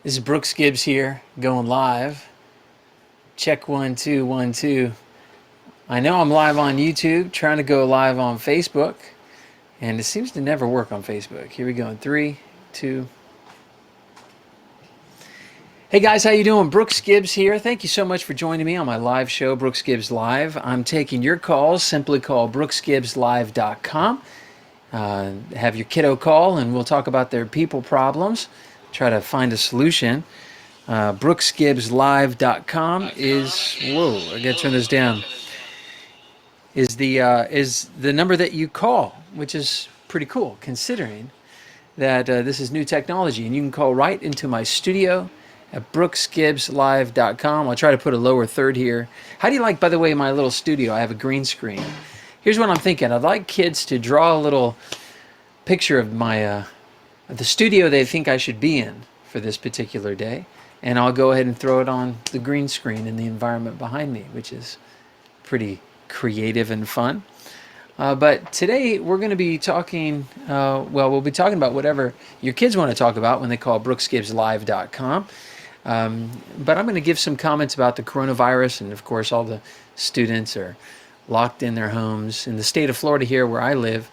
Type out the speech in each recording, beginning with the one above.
This is Brooks Gibbs here, going live. Check 1 2 1 2. I know I'm live on YouTube, trying to go live on Facebook, and it seems to never work on Facebook. Here we go in 3 2. Hey guys, how you doing? Brooks Gibbs here. Thank you so much for joining me on my live show, Brooks Gibbs Live. I'm taking your calls. Simply call brooksgibbslive.com. Have your kiddo call, and we'll talk about their people problems. Try to find a solution. brooksgibbslive.com is, whoa, I gotta turn this down, is the number that you call, which is pretty cool considering that this is new technology, and you can call right into my studio at brooksgibbslive.com. I'll try to put a lower third here. How do you like, by the way, my little studio? I have a green screen. Here's what I'm thinking. I'd like kids to draw a little picture of my the studio they think I should be in for this particular day, and I'll go ahead and throw it on the green screen in the environment behind me, which is pretty creative and fun. But today we're going to be talking, we'll be talking about whatever your kids want to talk about when they call brooksgibbslive.com. But I'm going to give some comments about the coronavirus, and of course all the students are locked in their homes. In the state of Florida here where I live,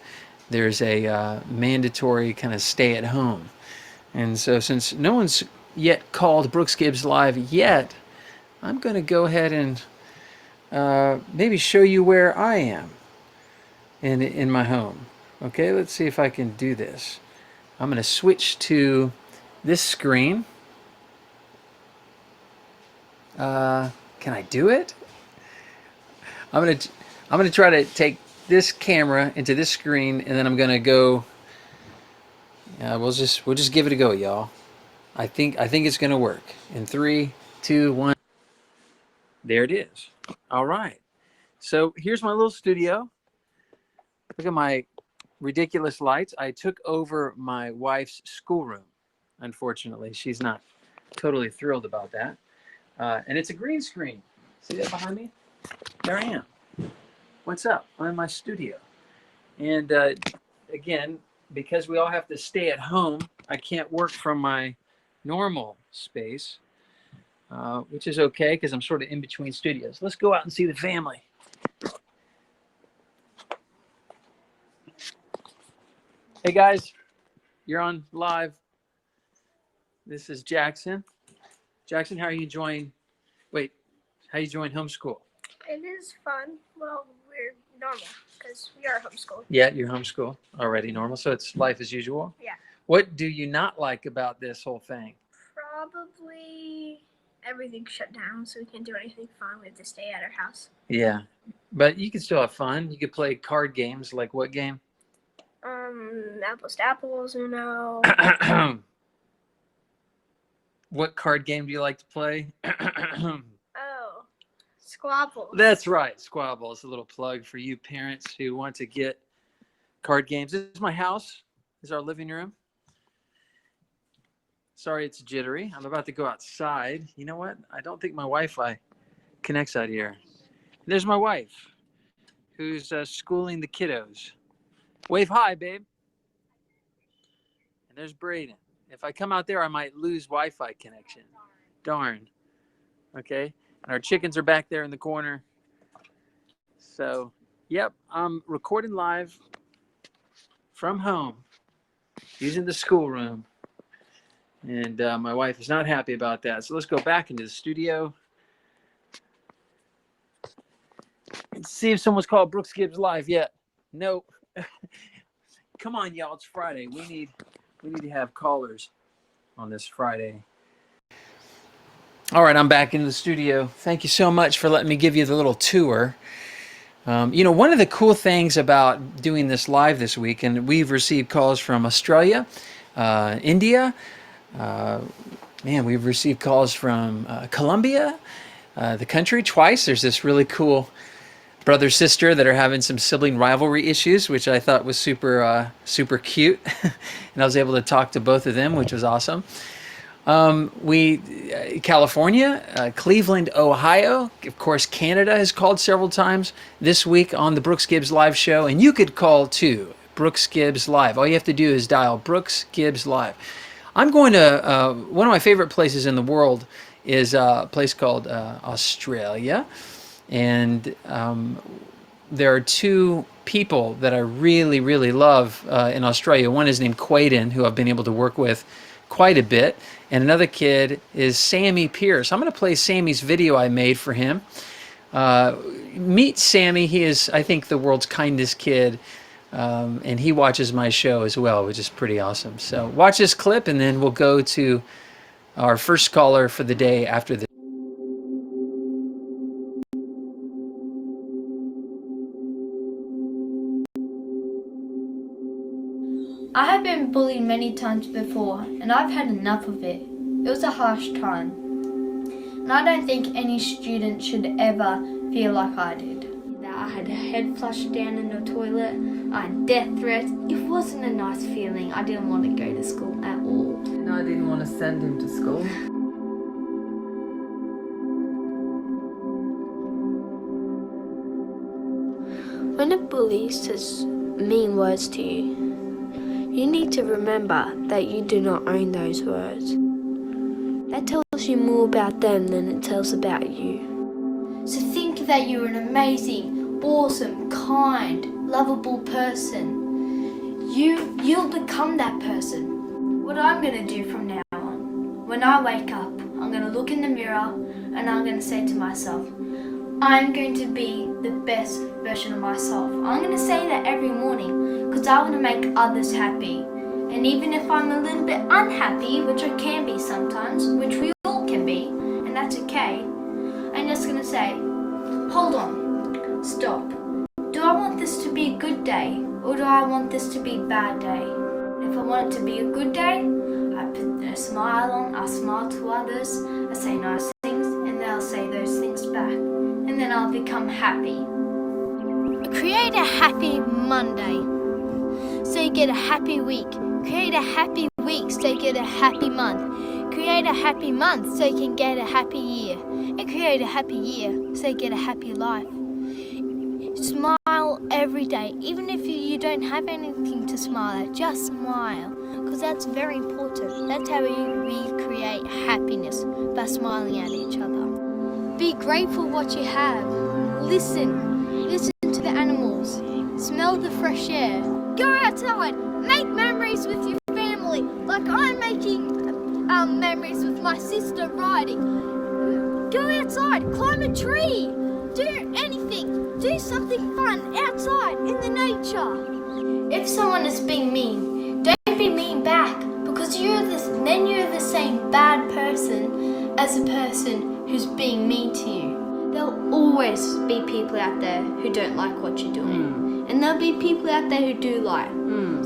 there's a mandatory kind of stay at home. And so since no one's yet called Brooks Gibbs Live yet, I'm going to go ahead and maybe show you where I am in my home. Okay, let's see if I can do this. I'm going to switch to this screen. Can I do it? I'm going to try to take this camera into this screen, and then I'm going to go. We'll just give it a go, y'all. I think it's going to work. In 3 2 1. There it is. All right. So here's my little studio. Look at my ridiculous lights. I took over my wife's schoolroom. Unfortunately, she's not totally thrilled about that. And it's a green screen. See that behind me? There I am. What's up? I'm in my studio. And again, because we all have to stay at home, I can't work from my normal space, which is okay because I'm sort of in between studios. Let's go out and see the family. Hey guys, you're on live. This is Jackson. Jackson, how are you enjoying? Wait, how are you enjoying homeschool? It is fun. Well, we're normal because we are homeschooled. Yeah, you're homeschooled already, normal. So it's life as usual. Yeah. What do you not like about this whole thing? Probably everything shut down, so we can't do anything fun. We have to stay at our house. Yeah, but you can still have fun. You could play card games. Like what game? Apples to apples, Uno. What card game do you like to play? Oh, Squabble. That's right, Squabble. It's a little plug for you parents who want to get card games. This is my house. This is our living room. Sorry, it's jittery. I'm about to go outside. You know what? I don't think my Wi-Fi connects out here. There's my wife, who's schooling the kiddos. Wave hi, babe. And there's Braden. If I come out there, I might lose Wi-Fi connection. Darn. Okay. And our chickens are back there in the corner. So, yep, I'm recording live from home using the schoolroom. And my wife is not happy about that. So let's go back into the studio and see if someone's called Brooks Gibbs Live yet. Nope. Come on, y'all. It's Friday. We need to have callers on this Friday. All right, I'm back in the studio. Thank you so much for letting me give you the little tour. One of the cool things about doing this live this week, and we've received calls from Australia, India. We've received calls from Colombia, the country, twice. There's this really cool brother sister that are having some sibling rivalry issues, which I thought was super cute. And I was able to talk to both of them, which was awesome. California, Cleveland, Ohio, of course, Canada has called several times this week on the Brooks Gibbs Live show, and you could call too, Brooks Gibbs Live. All you have to do is dial Brooks Gibbs Live. I'm going to one of my favorite places in the world is a place called Australia, and there are two people that I really, really love in Australia. One is named Quaden, who I've been able to work with quite a bit, and another kid is Sammy Pierce. I'm going to play Sammy's video I made for him. Meet Sammy. He is, I think, the world's kindest kid, and he watches my show as well, which is pretty awesome. So watch this clip, and then we'll go to our first caller for the day after this. I have been bullied many times before, and I've had enough of it. It was a harsh time, and I don't think any student should ever feel like I did. I had a head flushed down in the toilet, I had death threats. It wasn't a nice feeling. I didn't want to go to school at all. And I didn't want to send him to school. When a bully says mean words to you, you need to remember that you do not own those words. That tells you more about them than it tells about you. So think that you're an amazing, awesome, kind, lovable person. You'll become that person. What I'm going to do from now on, when I wake up, I'm going to look in the mirror and I'm going to say to myself, I'm going to be the best version of myself. I'm going to say that every morning because I want to make others happy. And even if I'm a little bit unhappy, which I can be sometimes, which we all can be, and that's okay, I'm just going to say, hold on, stop. Do I want this to be a good day or do I want this to be a bad day? If I want it to be a good day, I put a smile on, I smile to others, I say nice things, and they'll say those things back. And then I'll become happy. Create a happy Monday, so you get a happy week. Create a happy week, so you get a happy month. Create a happy month, so you can get a happy year. And create a happy year, so you get a happy life. Smile every day, even if you don't have anything to smile at, just smile. Because that's very important. That's how we create happiness, by smiling at each other. Be grateful what you have. Listen to the animals. Smell the fresh air. Go outside. Make memories with your family. Like I'm making memories with my sister riding. Go outside. Climb a tree. Do anything. Do something fun outside in the nature. If someone is being mean, don't be mean back because then you're the same bad person as a person who's being mean to you. There'll always be people out there who don't like what you're doing. And there'll be people out there who do like.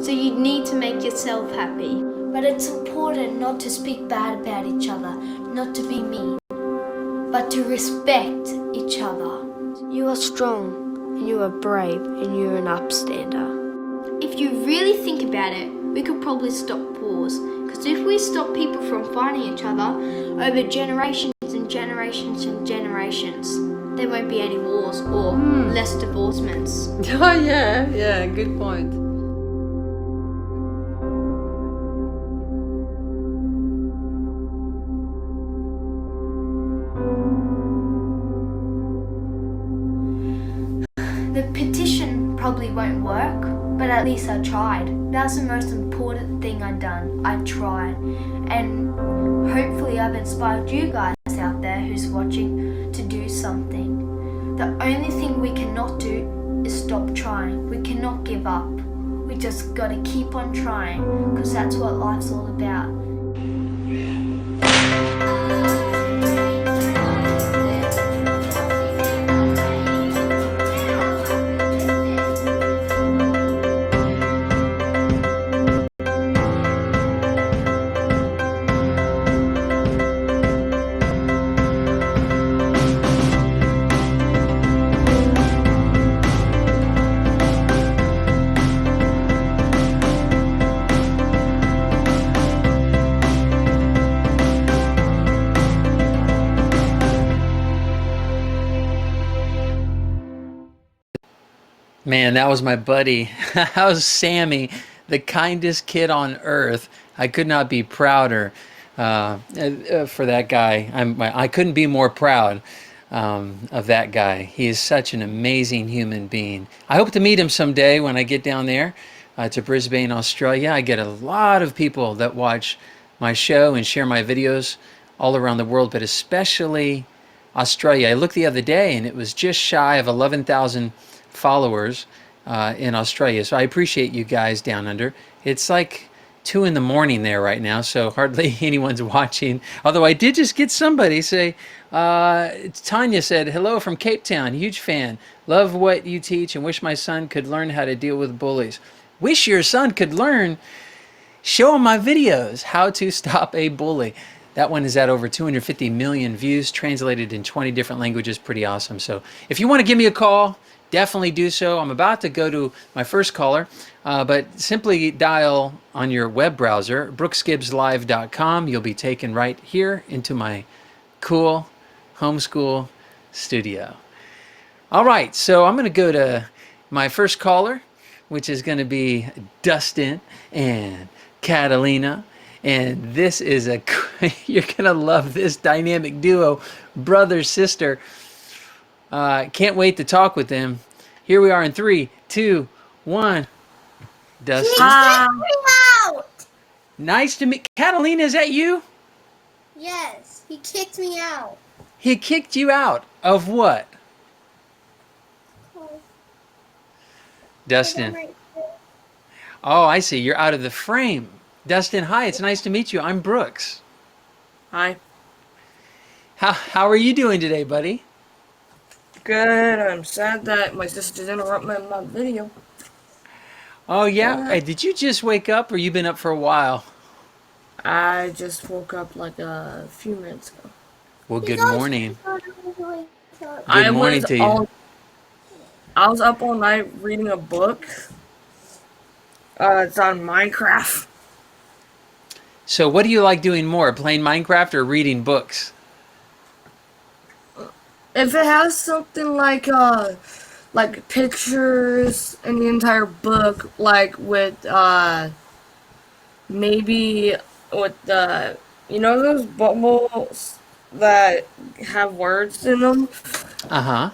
So you need to make yourself happy. But it's important not to speak bad about each other, not to be mean, but to respect each other. You are strong, and you are brave, and you're an upstander. If you really think about it, we could probably stop wars. Because if we stop people from fighting each other over generations and generations and generations, there won't be any wars or less divorcements. Oh yeah, good point. The petition probably won't work, but at least I tried. That's the most important thing I've done. I tried. And hopefully I've inspired you guys out there who's watching to do something. The only thing we cannot do is stop trying. We cannot give up. We just gotta keep on trying, because that's what life's all about. Man, that was my buddy. That was Sammy, the kindest kid on earth. I could not be prouder for that guy. I couldn't be more proud of that guy. He is such an amazing human being. I hope to meet him someday when I get down there to Brisbane, Australia. I get a lot of people that watch my show and share my videos all around the world, but especially Australia. I looked the other day and it was just shy of 11,000 followers in Australia. So I appreciate you guys down under. It's like 2 in the morning there right now, so hardly anyone's watching. Although I did just get somebody say, Tanya said, hello from Cape Town, huge fan. Love what you teach and wish my son could learn how to deal with bullies. Wish your son could learn. Show him my videos, how to stop a bully. That one is at over 250 million views, translated in 20 different languages. Pretty awesome. So if you want to give me a call, definitely do so. I'm about to go to my first caller, but simply dial on your web browser, brooksgibbslive.com. You'll be taken right here into my cool homeschool studio. All right, so I'm going to go to my first caller, which is going to be Dustin and Catalina. And this is you're going to love this dynamic duo, brother, sister. Can't wait to talk with them. Here we are in 3, 2, 1. Dustin. Out! Nice to meet. Catalina, is that you? Yes, he kicked me out. He kicked you out of what? Dustin. Oh, I see. You're out of the frame. Dustin, hi. It's nice to meet you. I'm Brooks. Hi. How are you doing today, buddy? Good. I'm sad that my sister interrupted my video. Oh, yeah? Hey, did you just wake up or you been up for a while? I just woke up like a few minutes ago. Well, good morning. Good I morning was to you. I was up all night reading a book. It's on Minecraft. So what do you like doing more, playing Minecraft or reading books? If it has something like pictures in the entire book, like with maybe with the those bubbles that have words in them. Uh-huh.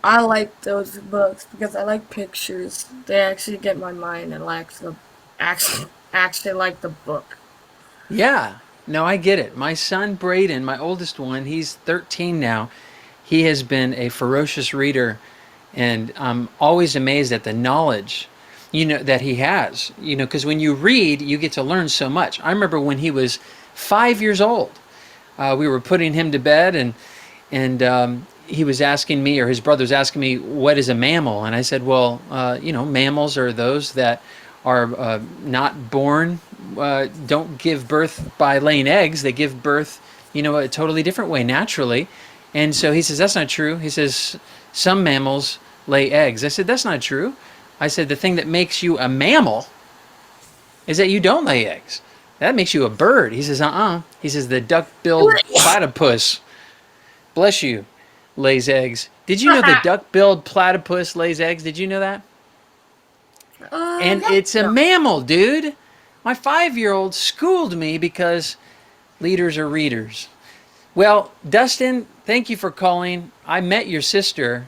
I like those books because I like pictures. They actually get my mind and actually like the book. Yeah. No, I get it. My son, Braden, my oldest one, he's 13 now. He has been a ferocious reader, and I'm always amazed at the knowledge, that he has. Because when you read, you get to learn so much. I remember when he was 5 years old, we were putting him to bed, and he was asking me, or his brother was asking me, what is a mammal? And I said, well, mammals are those that are not born, don't give birth by laying eggs. They give birth, a totally different way, naturally. And so he says, that's not true. He says, some mammals lay eggs. I said, that's not true. I said, the thing that makes you a mammal is that you don't lay eggs. That makes you a bird. He says, He says, the duck-billed platypus, bless you, lays eggs. Did you know the duck-billed platypus lays eggs? Did you know that? And it's a mammal, dude. My 5-year-old schooled me because leaders are readers. Well, Dustin, thank you for calling. I met your sister,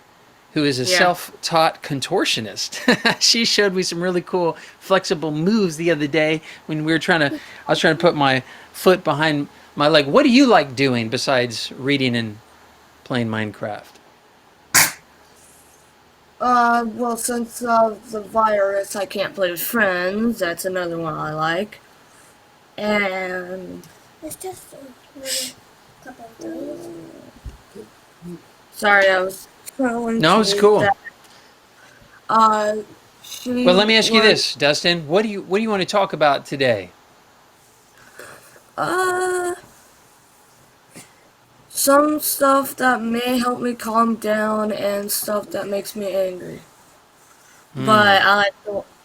who is a self-taught contortionist. She showed me some really cool flexible moves the other day when I was trying to put my foot behind my leg. What do you like doing besides reading and playing Minecraft? Well, since the virus, I can't play with friends. That's another one I like. And It's just a couple of days. sorry, I was throwing. No, it's cool. Well, Well, let me ask you this, Dustin. What do you want to talk about today? Some stuff that may help me calm down and stuff that makes me angry. But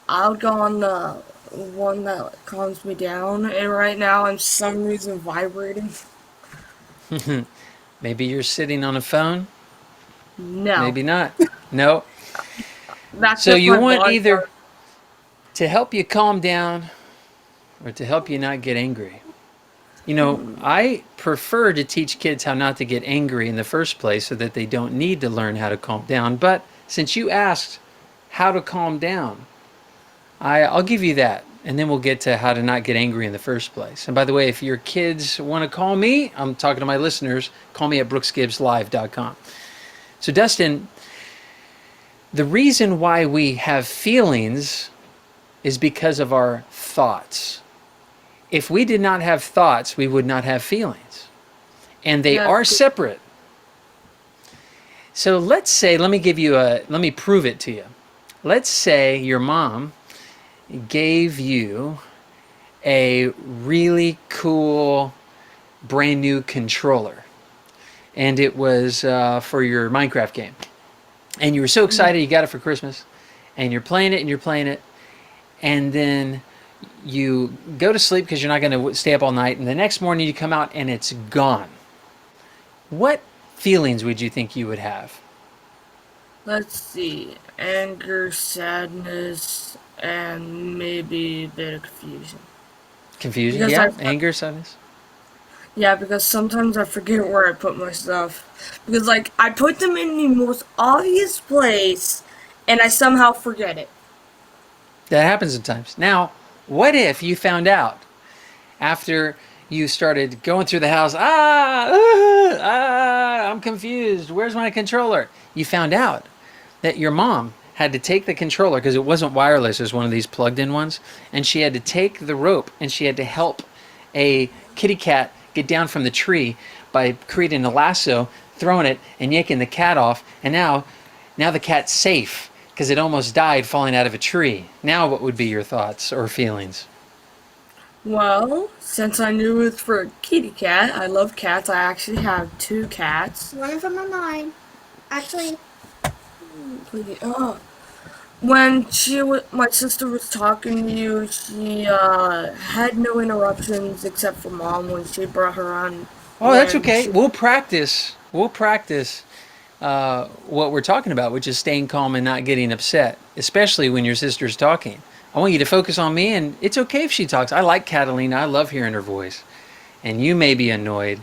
I'll go on the one that calms me down. And right now, I'm for some reason vibrating. Maybe you're sitting on a phone? No. Maybe not. No. That's So just you my want body either part. to help you calm down or to help you not get angry. You know, I prefer to teach kids how not to get angry in the first place so that they don't need to learn how to calm down. But since you asked how to calm down, I'll give you that. And then we'll get to how to not get angry in the first place. And by the way, if your kids want to call me, I'm talking to my listeners, call me at brooksgibbslive.com. So Dustin, the reason why we have feelings is because of our thoughts. If we did not have thoughts, we would not have feelings. And they are separate. So let's say, let me prove it to you. Let's say your mom gave you a really cool brand new controller. And it was for your Minecraft game. And you were so excited you got it for Christmas. And you're playing it and you're playing it. And then you go to sleep because you're not going to stay up all night. And the next morning you come out and it's gone. What feelings would you think you would have? Let's see. Anger, sadness, and maybe a bit of confusion. Confusion? Because Yeah, anger, sadness. Yeah, because sometimes I forget where I put my stuff. Because, like, I put them in the most obvious place, and I somehow forget it. That happens sometimes. Now, what if you found out after you started going through the house, I'm confused, where's my controller? You found out that your mom had to take the controller, because it wasn't wireless, it was one of these plugged-in ones, and she had to take the rope and she had to help a kitty cat get down from the tree by creating a lasso, throwing it, and yanking the cat off, and now the cat's safe, because it almost died falling out of a tree. Now what would be your thoughts or feelings? Well, since I knew it was for a kitty cat, I love cats. I actually have 2 cats. One of them are mine. Actually, When my sister was talking to you, she had no interruptions except for Mom when she brought her on. Oh, that's okay. We'll practice what we're talking about, which is staying calm and not getting upset, especially when your sister's talking. I want you to focus on me, and it's okay if she talks. I like Catalina. I love hearing her voice. And you may be annoyed.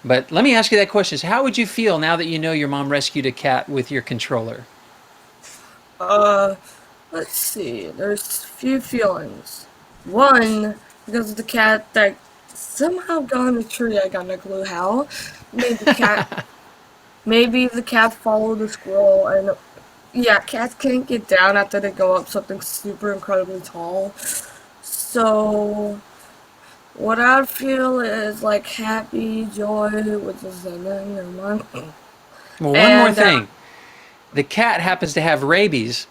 But let me ask you that question. How would you feel now that you know your mom rescued a cat with your controller? Let's see. There's a few feelings. One, because of the cat that somehow got in the tree. I got no clue how. Maybe the cat followed the squirrel, and yeah, cats can't get down after they go up something super incredibly tall. So what I feel is like happy, joy, which is in your mind. Well, one more thing. The cat happens to have rabies,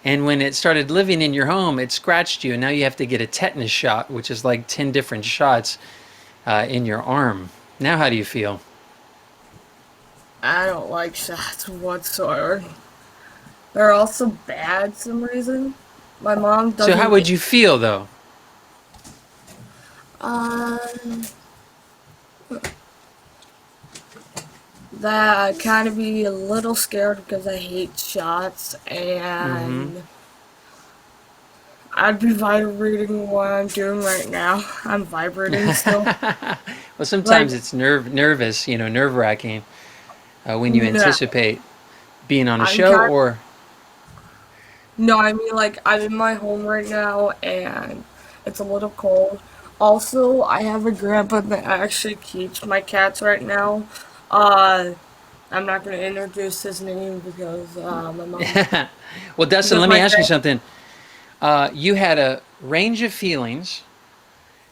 and when it started living in your home, it scratched you, and now you have to get a tetanus shot, which is like 10 different shots in your arm. Now how do you feel? I don't like shots whatsoever. They're also bad for some reason. My mom doesn't. So how would you feel, though? That I'd kind of be a little scared because I hate shots, and I'd be vibrating what I'm doing right now. I'm vibrating still. Well, sometimes it's nerve-wracking when you anticipate being on a show or... No, I mean, like, I'm in my home right now, and it's a little cold. Also, I have a grandpa that actually keeps my cats right now. I'm not going to introduce his name because my mom... Well, Dustin, let me ask you something. You had a range of feelings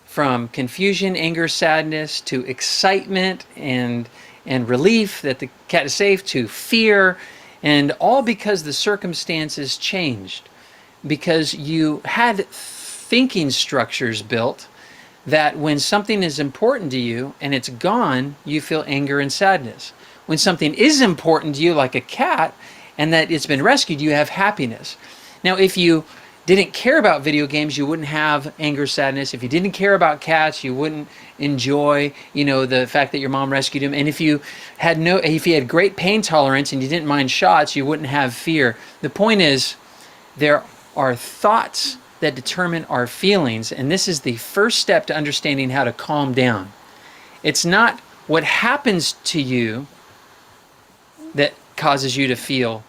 from confusion, anger, sadness, to excitement and relief that the cat is safe, to fear, and all because the circumstances changed. Because you had thinking structures built that when something is important to you and it's gone, you feel anger and sadness. When something is important to you, like a cat, and that it's been rescued, you have happiness. Now, if you didn't care about video games, you wouldn't have anger, sadness. If you didn't care about cats, you wouldn't enjoy, the fact that your mom rescued him. And if you had great pain tolerance and you didn't mind shots, you wouldn't have fear. The point is, there are thoughts that determine our feelings, and this is the first step to understanding how to calm down. It's not what happens to you that causes you to feel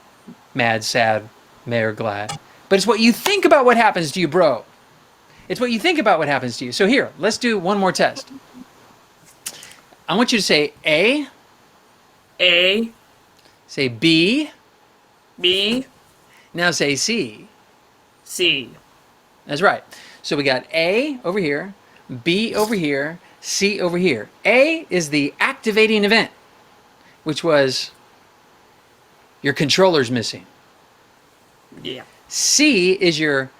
mad, sad, mad, or glad, but it's what you think about what happens to you, bro. It's what you think about what happens to you. So here, let's do one more test. I want you to say A. A. Say B. B. Now say C. C. That's right. So we got A over here, B over here, C over here. A is the activating event, which was your controller's missing. Yeah. C is your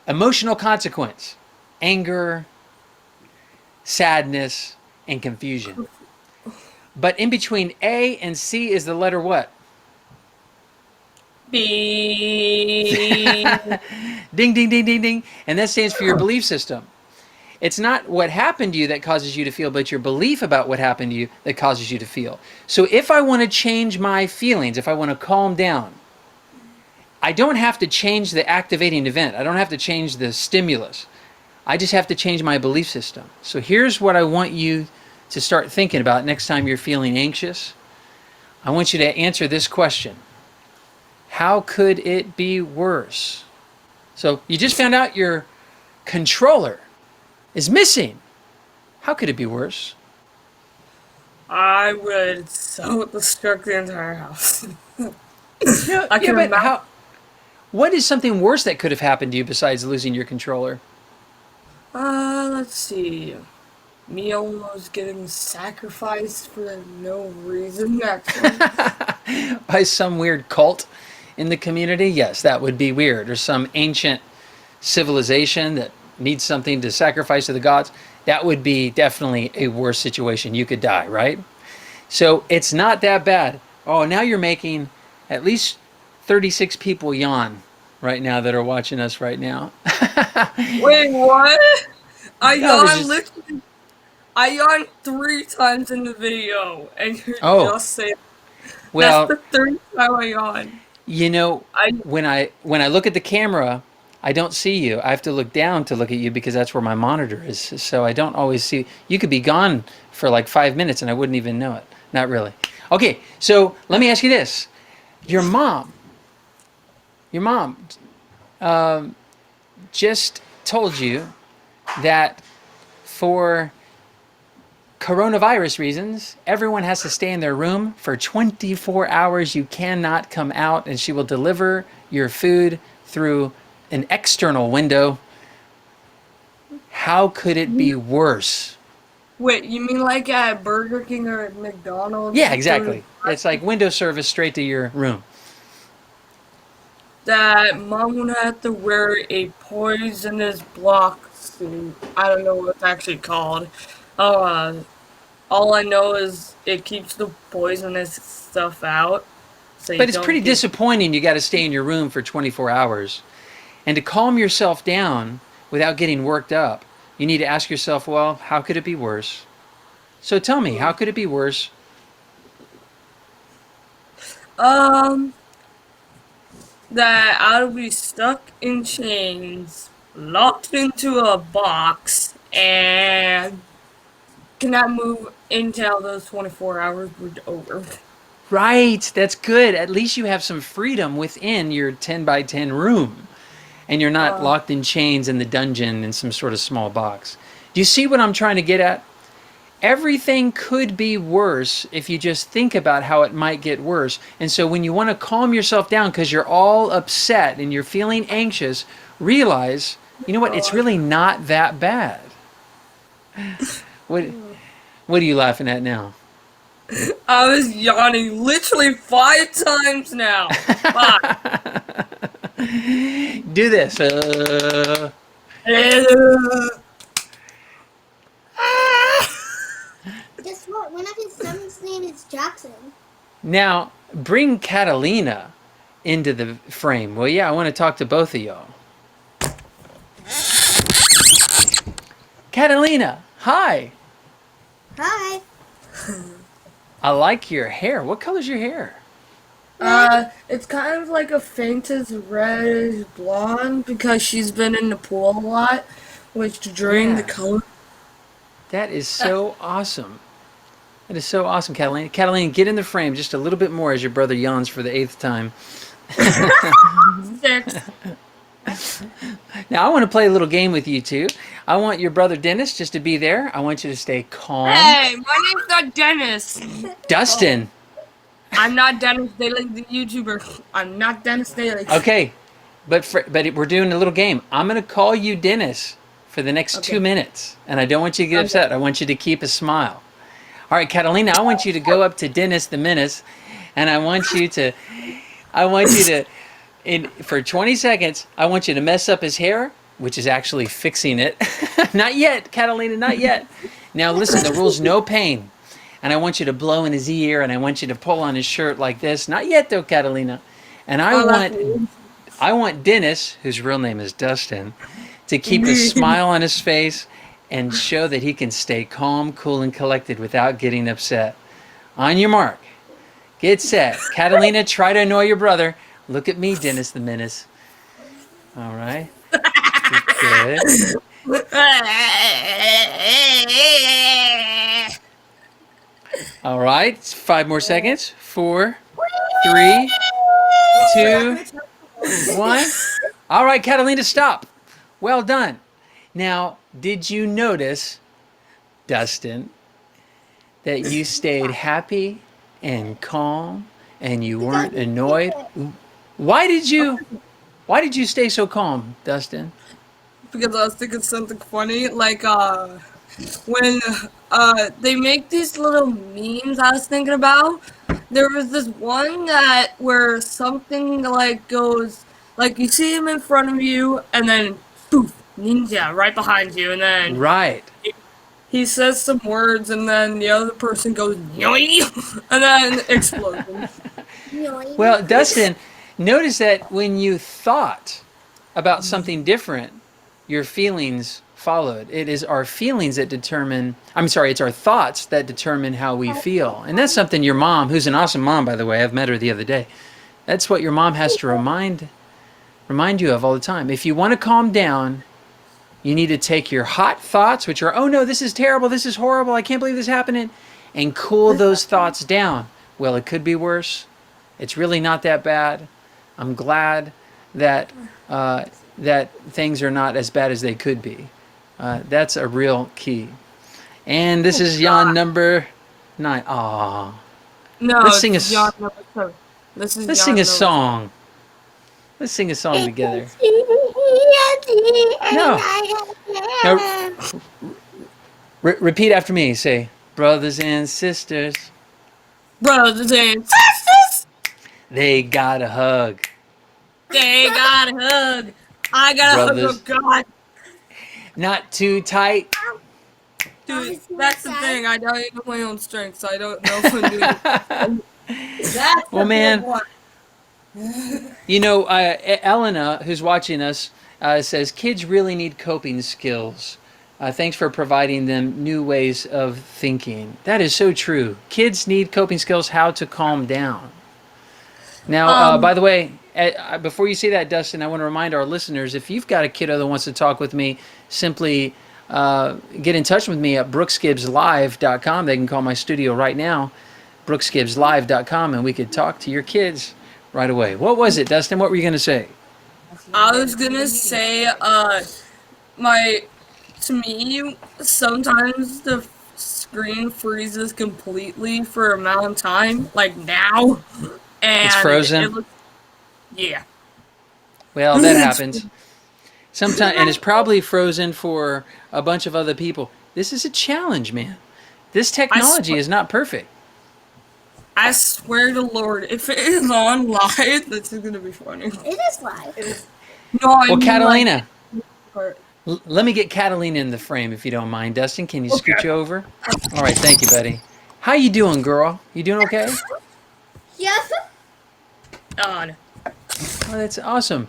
emotional consequence, anger, sadness, and confusion. But in between A and C is the letter what? B. Ding, ding, ding, ding, ding. And that stands for your belief system. It's not what happened to you that causes you to feel, but your belief about what happened to you that causes you to feel. So if I want to change my feelings, if I want to calm down, I don't have to change the activating event. I don't have to change the stimulus. I just have to change my belief system. So here's what I want you to start thinking about next time you're feeling anxious. I want you to answer this question. How could it be worse? So you just found out your controller is missing. How could it be worse? I would self-destruct the entire house. No, I can imagine. What is something worse that could have happened to you besides losing your controller? Let's see. Me almost getting sacrificed for no reason, actually. By some weird cult in the community? Yes, that would be weird. Or some ancient civilization that needs something to sacrifice to the gods. That would be definitely a worse situation. You could die, right? So it's not that bad. Oh, now you're making at least 36 people yawn right now that are watching us right now. Wait, what? I No, it was yawned just- literally. I yawned 3 times in the video, and you're Oh. just saying Well, that's the 3rd time I yawned. you know, when I look at the camera, I don't see you. I have to look down to look at you because that's where my monitor is. So I don't always see. You could be gone for like 5 minutes and I wouldn't even know it. Not really. Okay, so let me ask you this. Your mom just told you that for coronavirus reasons, everyone has to stay in their room for 24 hours. You cannot come out, and she will deliver your food through an external window. How could it be worse? Wait, you mean like at Burger King or at McDonald's? Yeah, exactly. It's like window service straight to your room. That mom would have to wear a poisonous block suit. I don't know what it's actually called. All I know is it keeps the poisonous stuff out. So you But it's don't pretty get- disappointing you got to stay in your room for 24 hours. And to calm yourself down without getting worked up, you need to ask yourself, well, how could it be worse? So tell me, how could it be worse? That I would be stuck in chains, locked into a box, and cannot move until those 24 hours were over. Right, that's good. At least you have some freedom within your 10 by 10 room. And you're not locked in chains in the dungeon in some sort of small box. Do you see what I'm trying to get at? Everything could be worse if you just think about how it might get worse. And so when you want to calm yourself down because you're all upset and you're feeling anxious, realize, you know what, it's really not that bad. What are you laughing at now? I was yawning literally 5 times now. 5. Do this. Guess what? One of his sons' name is Jackson. Now, bring Catalina into the frame. Well, yeah, I want to talk to both of y'all. Catalina, hi. Hi. I like your hair. What color's your hair? It's kind of like a faintest reddish blonde because she's been in the pool a lot, which drained the Yeah. color. That is so awesome. That is so awesome, Catalina. Catalina, get in the frame just a little bit more as your brother yawns for the 8th time. 6. Now, I want to play a little game with you two. I want your brother Dennis just to be there. I want you to stay calm. Hey, my name's not Dennis. Dustin. I'm not Dennis Daly, the YouTuber. I'm not Dennis Daly. Okay, but we're doing a little game. I'm going to call you Dennis for the next 2 minutes, and I don't want you to get upset. I want you to keep a smile. All right, Catalina, I want you to go up to Dennis the Menace, and I want you to, for 20 seconds, I want you to mess up his hair, which is actually fixing it. Not yet, Catalina, not yet. Now listen, the rule's no pain. And I want you to blow in his ear, and I want you to pull on his shirt like this. Not yet, though, Catalina. And I want Dennis, whose real name is Dustin, to keep a smile on his face and show that he can stay calm, cool, and collected without getting upset. On your mark. Get set. Catalina, try to annoy your brother. Look at me, Dennis the Menace. All right. Good. All right. 5 more seconds. 4, 3, 2, 1. All right, Catalina, stop. Well done. Now, did you notice, Dustin, that you stayed happy and calm and you weren't annoyed? Why did you stay so calm, Dustin? Because I was thinking something funny, like when they make these little memes I was thinking about. There was this one that where something like goes like you see him in front of you and then poof, ninja right behind you, and then Right. he says some words and then the other person goes yoing and then explosion. Well, Dustin, notice that when you thought about something different, your feelings followed. It is our feelings that determine, it's our thoughts that determine how we feel. And that's something your mom, who's an awesome mom, by the way, I've met her the other day, that's what your mom has to remind you of all the time. If you want to calm down, you need to take your hot thoughts, which are, oh no, this is terrible, this is horrible, I can't believe this happening, and cool those thoughts down. Well, it could be worse. It's really not that bad. I'm glad that that things are not as bad as they could be. That's a real key. And this is yawn number 9. Aww. No, Let's sing it's yawn number 7. This is Let's yawn sing a number song. Let's sing a song together. No. No. Repeat after me. Say, brothers and sisters, Brothers and sisters, they got a hug. they got a hug. I got a hug Brothers. of God. Not too tight. Dude, that's the thing. I don't know my own strength, so I don't know if I'm doing That's Well, the man. big one. You know, Elena, who's watching us, says kids really need coping skills. Thanks for providing them new ways of thinking. That is so true. Kids need coping skills, how to calm down. Now, by the way, before you say that, Dustin, I want to remind our listeners, if you've got a kiddo that wants to talk with me, simply get in touch with me at brooksgibbslive.com. They can call my studio right now, brooksgibbslive.com, and we could talk to your kids right away. What was it, Dustin? What were you going to say? I was gonna say, to me, sometimes the screen freezes completely for an amount of time, like now, and It's frozen? It looks, yeah. Well, that happens. Sometimes, and it's probably frozen for a bunch of other people. This is a challenge, man. This technology is not perfect. I swear to Lord, if it is on live, this is gonna be funny. It is live. No, I Well, mean, Catalina, like, let me get Catalina in the frame if you don't mind. Dustin, can you scoot you over? All right, thank you, buddy. How you doing, girl? You doing okay? Yes. on. Oh, that's awesome.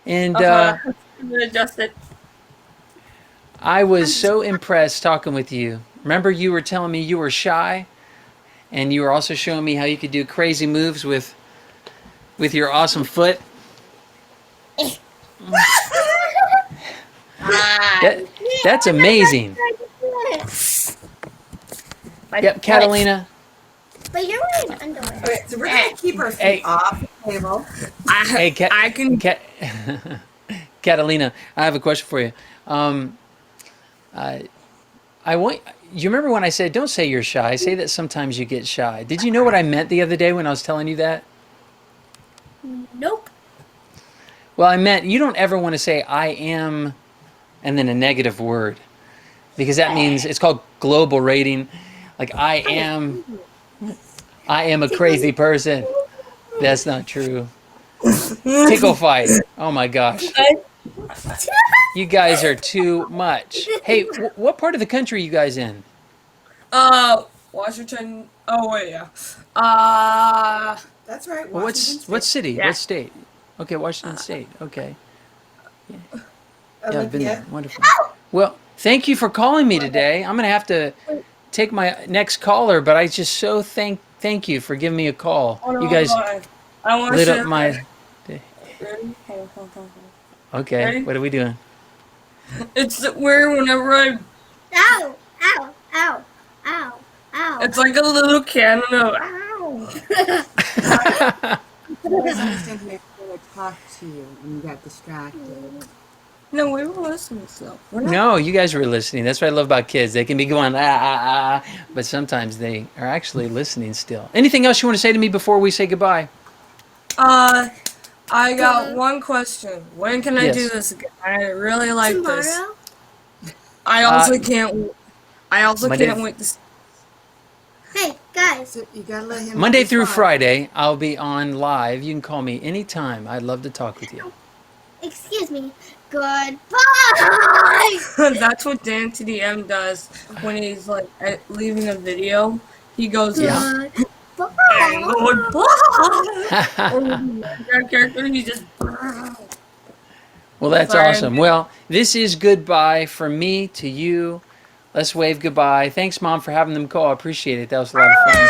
And I'm gonna adjust it. I was so impressed talking with you. Remember, you were telling me you were shy, and you were also showing me how you could do crazy moves with with your awesome foot. That's amazing. Yep, Catalina. But you're wearing underwear. Okay, so we're gonna keep our feet Hey. off the table. Hey, I can. Catalina, I have a question for you. I want you remember when I said don't say you're shy, say that sometimes you get shy. Did you know what I meant the other day when I was telling you that? Nope. Well, I meant you don't ever want to say I am and then a negative word, because that means it's called global rating. Like I am a crazy person. That's not true. Tickle fight. Oh my gosh. You guys are too much. Hey, what part of the country are you guys in? Washington. Oh wait, yeah. That's right. Well, Washington what city? Yeah. What state? Okay, Washington State. Okay. Yeah, I've been Olympia. there. Wonderful. Well, thank you for calling me today. I'm gonna have to take my next caller, but I just so thank you for giving me a call. Oh, no, You guys I want lit to. up my. Ready? Hold on. Okay, Ready? what are we doing? It's where whenever I. Ow! Ow! Ow! Ow! Ow! It's like a little cannon of ow. You always understand to make sure to talk to you when you got distracted. No, we were listening still. We're not. No, you guys were listening. That's what I love about kids. They can be going but sometimes they are actually listening still. Anything else you want to say to me before we say goodbye? I got one question. When can I do Yes. this again? I really like this. Tomorrow? I also can't. I also Monday- can't wait to. Hey, guys. So you gotta let him. Monday through respond. Friday, I'll be on live. You can call me anytime. I'd love to talk with you. Excuse me. Goodbye! That's what Dan TDM does when he's like leaving a video. He goes, Yeah. "And goodbye." That character, he just. Well, that's Sorry. awesome. Well, this is goodbye from me to you. Let's wave goodbye. Thanks, Mom, for having them call. I appreciate it. That was a lot of fun.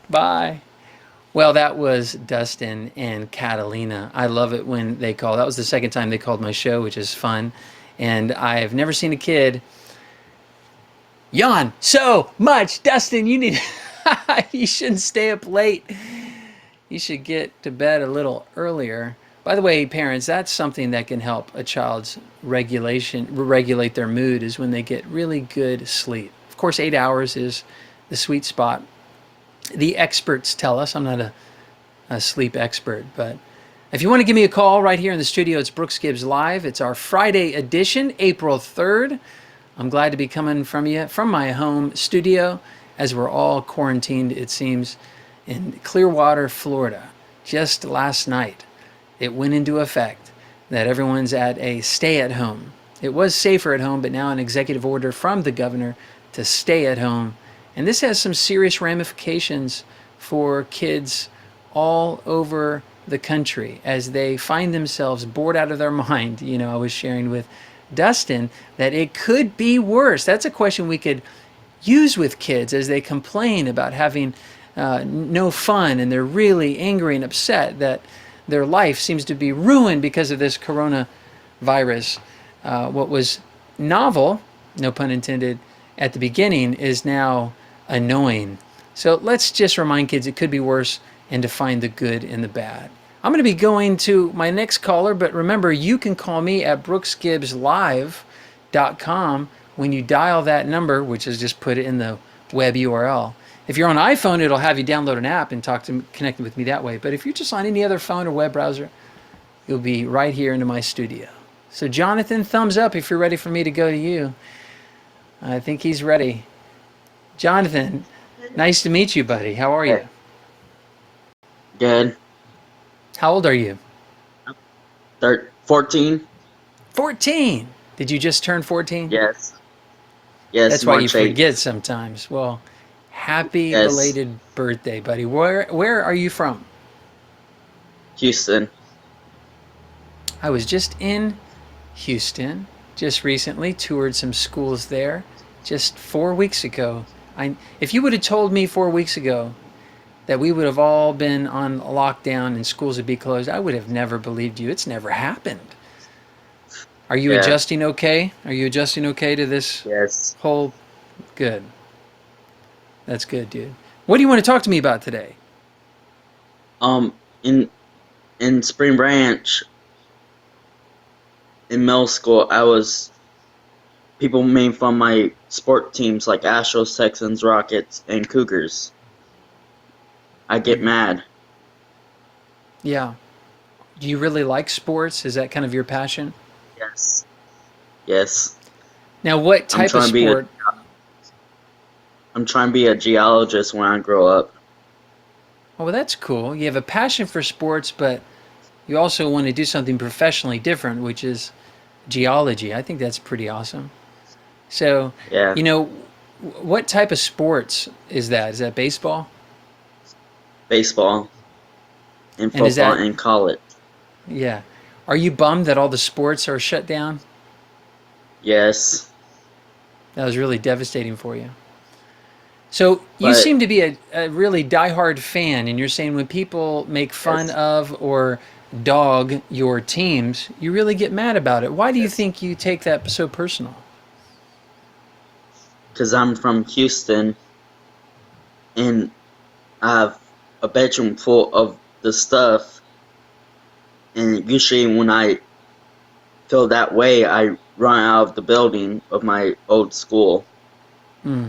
Bye. Well, that was Dustin and Catalina. I love it when they call. That was the second time they called my show, which is fun. And I've never seen a kid yawn so much. Dustin, you need you shouldn't stay up late. You should get to bed a little earlier. By the way, parents, that's something that can help a child's regulate their mood, is when they get really good sleep. Of course, 8 hours is the sweet spot. The experts tell us. I'm not a sleep expert, but if you want to give me a call right here in the studio, it's Brooks Gibbs Live. It's our Friday edition, April 3rd. I'm glad to be coming from you from my home studio, as we're all quarantined, it seems, in Clearwater, Florida. Just last night, it went into effect that everyone's at a stay-at-home. It was safer at home, but now an executive order from the governor to stay at home. And this has some serious ramifications for kids all over the country as they find themselves bored out of their mind. You know, I was sharing with Dustin that it could be worse. That's a question we could use with kids as they complain about having no fun, and they're really angry and upset that their life seems to be ruined because of this coronavirus. What was novel, no pun intended, at the beginning is now annoying. So let's just remind kids it could be worse, and to find the good in the bad. I'm going to be going to my next caller, but remember, you can call me at brooksgibbslive.com when you dial that number, which is just put it in the web URL. If you're on iPhone, it'll have you download an app and connect with me that way. But if you're just on any other phone or web browser, you'll be right here into my studio. So Jonathan, thumbs up if you're ready for me to go to you. I think he's ready. Jonathan, nice to meet you, buddy. How are you? Good. How old are you? 14? 14. Did you just turn 14? Yes. Yes, That's why you March 8th. forget sometimes. Well, happy Yes. belated birthday, buddy. Where are you from? Houston. I was just in Houston just recently, toured some schools there just 4 weeks ago. If you would have told me 4 weeks ago that we would have all been on lockdown and schools would be closed, I would have never believed you. It's never happened. Are you Yeah. adjusting okay? Are you adjusting okay to this Yes. whole? Good. That's good, dude. What do you want to talk to me about today? In Spring Branch, in middle school, people made fun of my sport teams like Astros, Texans, Rockets, and Cougars. I get mad. Yeah. Do you really like sports? Is that kind of your passion? Yes. Yes. Now, what I'm type of trying to be sport? I'm trying to be a geologist when I grow up. Oh, well, that's cool. You have a passion for sports, but you also want to do something professionally different, which is geology. I think that's pretty awesome. So, Yeah. what type of sports is that? Is that baseball? Baseball and And is football that, and college. yeah. Are you bummed that all the sports are shut down? Yes. That was really devastating for you. So you But seem to be a really diehard fan, and you're saying when people make fun yes. of or dog your teams, you really get mad about it. Why do you Yes. think you take that so personal? Because I'm from Houston and I have a bedroom full of the stuff, and usually when I feel that way, I run out of the building of my old school Hmm.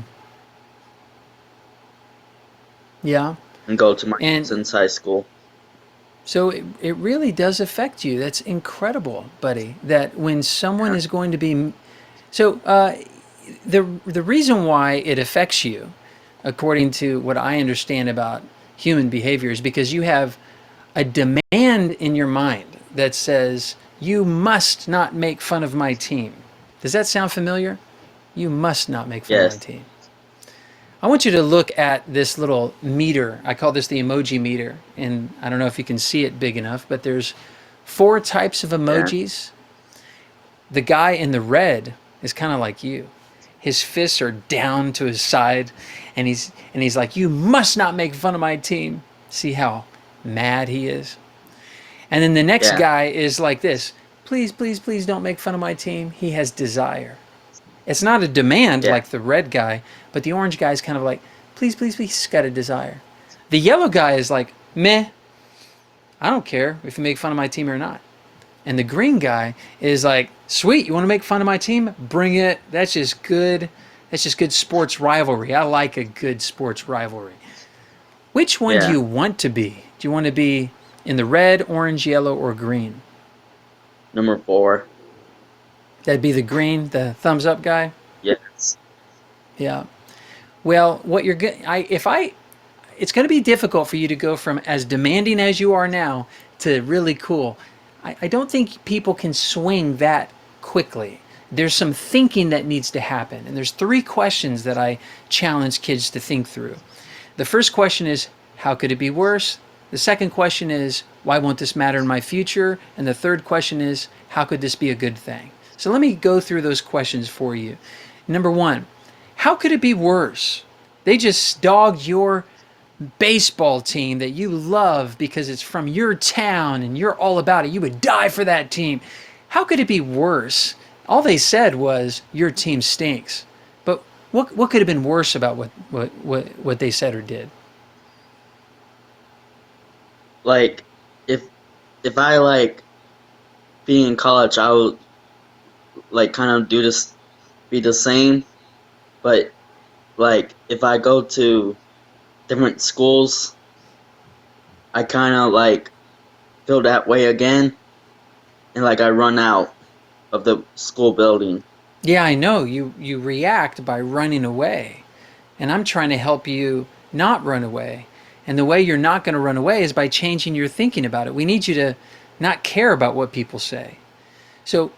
Yeah. and go to my And cousin's high school. so it really does affect you. That's incredible, buddy, that when someone Yeah. is going to be. So the reason why it affects you, according to what I understand about human behavior, is because you have a demand in your mind that says, you must not make fun of my team. Does that sound familiar? You must not make fun of my Yes. team. I want you to look at this little meter. I call this the emoji meter. And I don't know if you can see it big enough, but there's 4 types of Yeah. emojis. The guy in the red is kind of like you. His fists are down to his side, and he's like, you must not make fun of my team. See how mad he is? And then the next Yeah. guy is like this. Please, please, please don't make fun of my team. He has desire. It's not a demand Yeah. like the red guy, but the orange guy is kind of like, please, please, please, he's got a desire. The yellow guy is like, meh, I don't care if you make fun of my team or not. And the green guy is like, sweet, you want to make fun of my team? Bring it. That's just good. That's just good sports rivalry. I like a good sports rivalry. Which one do Yeah. you want to be? Do you want to be in the red, orange, yellow, or green? Number 4. That'd be the green, the thumbs up guy? Yes. Yeah. Well, what you're good, it's going to be difficult for you to go from as demanding as you are now to really cool. I don't think people can swing that quickly. There's some thinking that needs to happen. And there's 3 questions that I challenge kids to think through. The first question is, how could it be worse? The second question is, why won't this matter in my future? And the third question is, how could this be a good thing? So let me go through those questions for you. Number 1, how could it be worse? They just dogged your baseball team that you love because it's from your town and you're all about it. You would die for that team. How could it be worse? All they said was your team stinks. But what could have been worse about what they said or did? Like, if I like be in college, I would like kind of do this, be the same. But like, if I go to different schools, I kind of like feel that way again, and like I run out of the school building. Yeah, I know. You react by running away. And I'm trying to help you not run away. And the way you're not going to run away is by changing your thinking about it. We need you to not care about what people say. So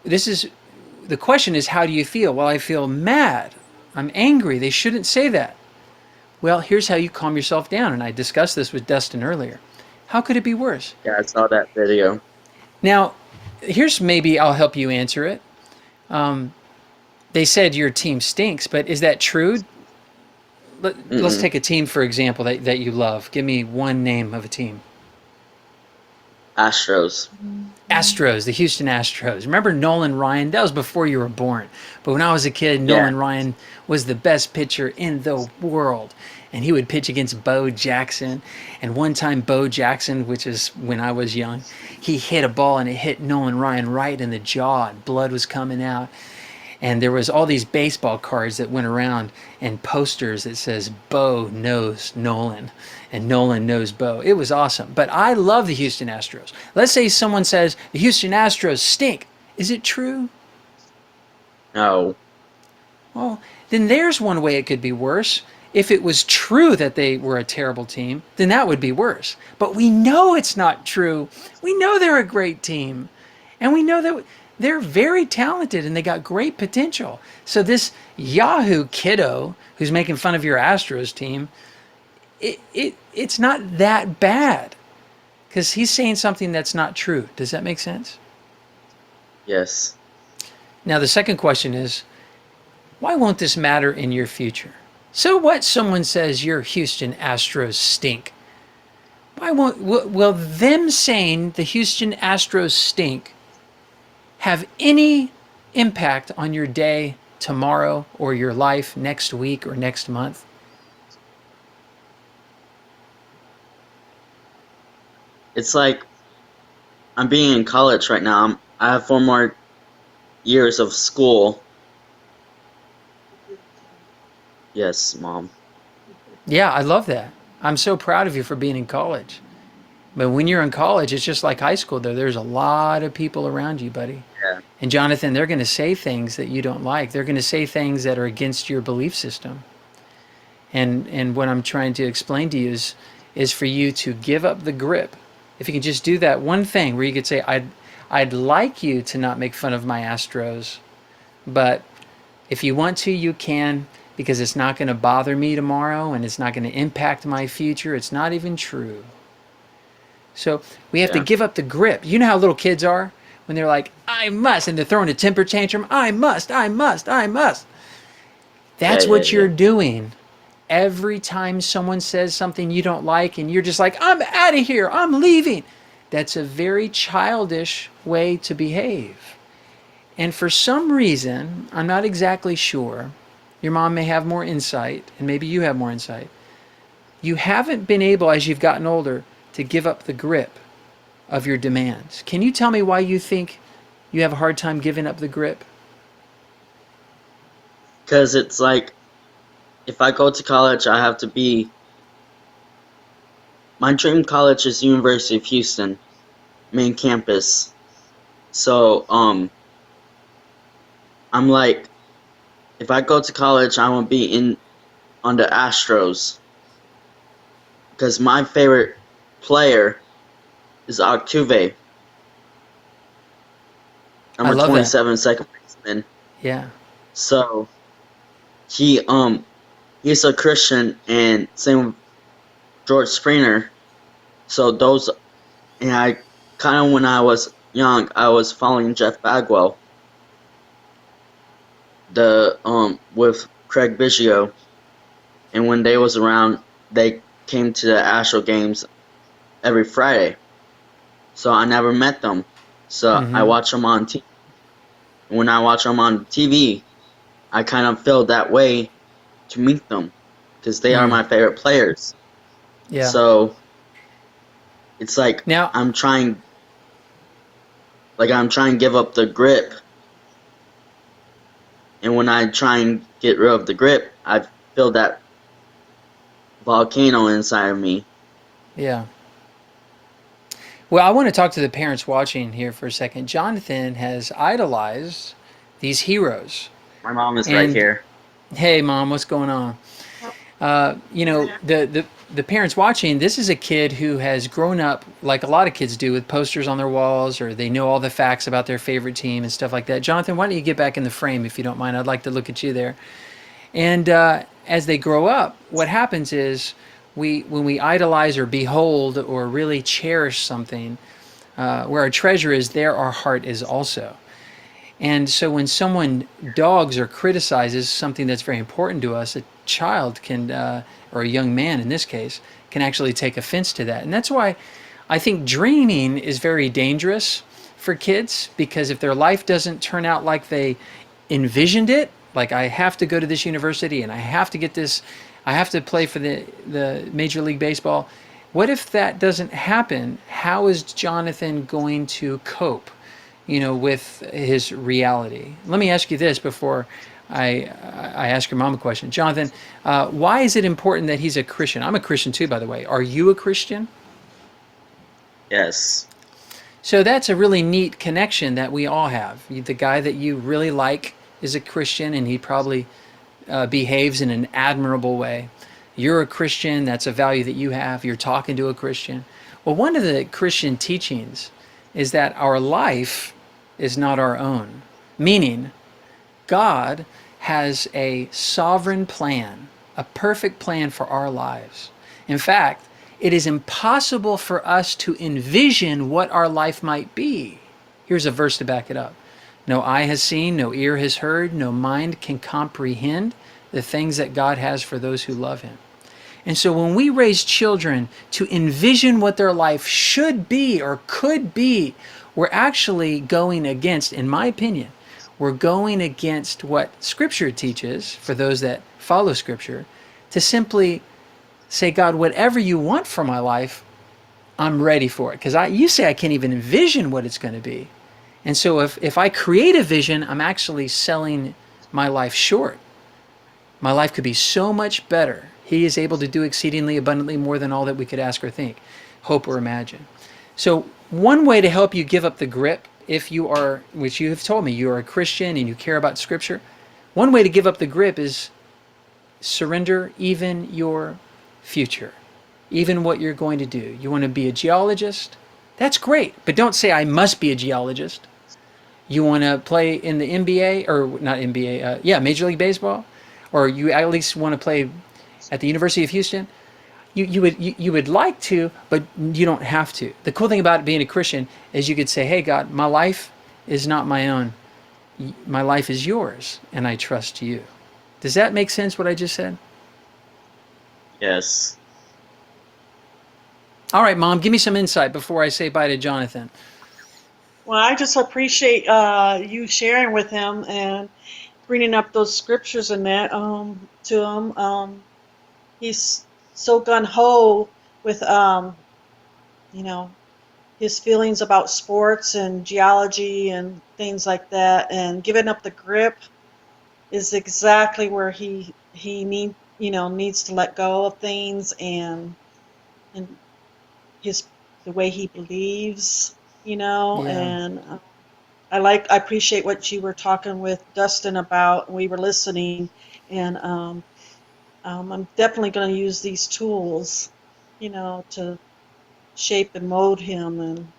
the question is, how do you feel? Well, I feel mad. I'm angry. They shouldn't say that. Well, here's how you calm yourself down. And I discussed this with Dustin earlier. How could it be worse? Yeah, I saw that video. Now, here's maybe I'll help you answer it. They said your team stinks, but is that true? let's take a team, for example, that you love. Give me one name of a team. Astros. Astros, the Houston Astros. Remember Nolan Ryan? That was before you were born. But when I was a kid, Nolan Ryan was the best pitcher in the world. And he would pitch against Bo Jackson. And one time Bo Jackson, which is when I was young, he hit a ball and it hit Nolan Ryan right in the jaw. And blood was coming out. And there was all these baseball cards that went around and posters that says Bo knows Nolan and Nolan knows Bo. It was awesome. But I love the Houston Astros. Let's say someone says the Houston Astros stink. Is it true? No. Well, then there's one way it could be worse. If it was true that they were a terrible team, then that would be worse. But we know it's not true. We know they're a great team. And we know that they're very talented and they got great potential. So this Yahoo kiddo who's making fun of your Astros team, it's not that bad because he's saying something that's not true. Does that make sense? Yes. Now the second question is, why won't this matter in your future? So what someone says your Houston Astros stink? Why won't, will them saying the Houston Astros stink have any impact on your day tomorrow or your life next week or next month? It's like I'm being in college right now. I have 4 more years of school. Yes, Mom. Yeah, I love that. I'm so proud of you for being in college. But when you're in college, it's just like high school, though. There's a lot of people around you, buddy. Yeah. And Jonathan, they're going to say things that you don't like. They're going to say things that are against your belief system. And what I'm trying to explain to you is for you to give up the grip. If you can just do that one thing where you could say, I'd like you to not make fun of my Astros, but if you want to, you can, because it's not going to bother me tomorrow and it's not going to impact my future. It's not even true. So we have to give up the grip. You know how little kids are when they're like, I must, and they're throwing a temper tantrum. I must, I must, I must. That's what you're doing. Every time someone says something you don't like and you're just like, I'm out of here, I'm leaving. That's a very childish way to behave. And for some reason, I'm not exactly sure, your mom may have more insight, and maybe you have more insight. You haven't been able, as you've gotten older, to give up the grip of your demands. Can you tell me why you think you have a hard time giving up the grip? Because it's like, if I go to college, I have to be... My dream college is University of Houston, main campus. So, I'm like, if I go to college, I want to be on the Astros. Because my favorite player is Altuve. Number 27, second baseman. Yeah. So, he's a Christian, and same with George Springer. So those, and I kind of, when I was young, I was following Jeff Bagwell, with Craig Biggio, and when they was around, they came to the Astro games every Friday. So I never met them. So I watch them on TV. When I watch them on TV, I kind of feel that way to meet them, because they are my favorite players. Yeah. So it's like now I'm trying to give up the grip, and when I try and get rid of the grip, I feel that volcano inside of me. Yeah. Well, I want to talk to the parents watching here for a second. Jonathan has idolized these heroes. My mom is right here. Hey, Mom, what's going on? You know, the parents watching, this is a kid who has grown up like a lot of kids do, with posters on their walls, or they know all the facts about their favorite team and stuff like that. Jonathan, why don't you get back in the frame if you don't mind? I'd like to look at you there. And as they grow up, what happens is when we idolize or behold or really cherish something, where our treasure is, there our heart is also. And so when someone dogs or criticizes something that's very important to us, a child can, or a young man in this case, can actually take offense to that. And that's why I think dreaming is very dangerous for kids, because if their life doesn't turn out like they envisioned it, like I have to go to this university and I have to get this, I have to play for the Major League Baseball. What if that doesn't happen? How is Jonathan going to cope, with his reality? Let me ask you this before I ask your mom a question. Jonathan, why is it important that he's a Christian? I'm a Christian too, by the way. Are you a Christian? Yes. So that's a really neat connection that we all have. The guy that you really like is a Christian, and he probably behaves in an admirable way. You're a Christian, that's a value that you have. You're talking to a Christian. Well, one of the Christian teachings is that our life is not our own, meaning God has a sovereign plan, a perfect plan for our lives. In fact, it is impossible for us to envision what our life might be. Here's a verse to back it up. No eye has seen, no ear has heard, no mind can comprehend the things that God has for those who love him. And so when we raise children to envision what their life should be or could be, we're actually going against, in my opinion, we're going against what Scripture teaches for those that follow Scripture, to simply say, God, whatever you want for my life, I'm ready for it. Because you say I can't even envision what it's going to be. And so if I create a vision, I'm actually selling my life short. My life could be so much better. He is able to do exceedingly abundantly more than all that we could ask or think, hope or imagine. So one way to help you give up the grip, if you are, which you have told me, you are a Christian and you care about Scripture, one way to give up the grip is surrender even your future, even what you're going to do. You want to be a geologist? That's great, but don't say I must be a geologist. You want to play in the NBA, or not NBA, Major League Baseball, or you at least want to play at the University of Houston. You would like to, but you don't have to. The cool thing about being a Christian is you could say, hey God, my life is not my own. My life is yours, and I trust you. Does that make sense, what I just said? Yes. All right, Mom, give me some insight before I say bye to Jonathan. Well, I just appreciate you sharing with him and bringing up those scriptures and that to him. He's so gung-ho with, his feelings about sports and geology and things like that, and giving up the grip is exactly where he needs to let go of things and the way he believes, Yeah. and I appreciate what you were talking with Dustin about. We were listening, and I'm definitely going to use these tools, to shape and mold him. And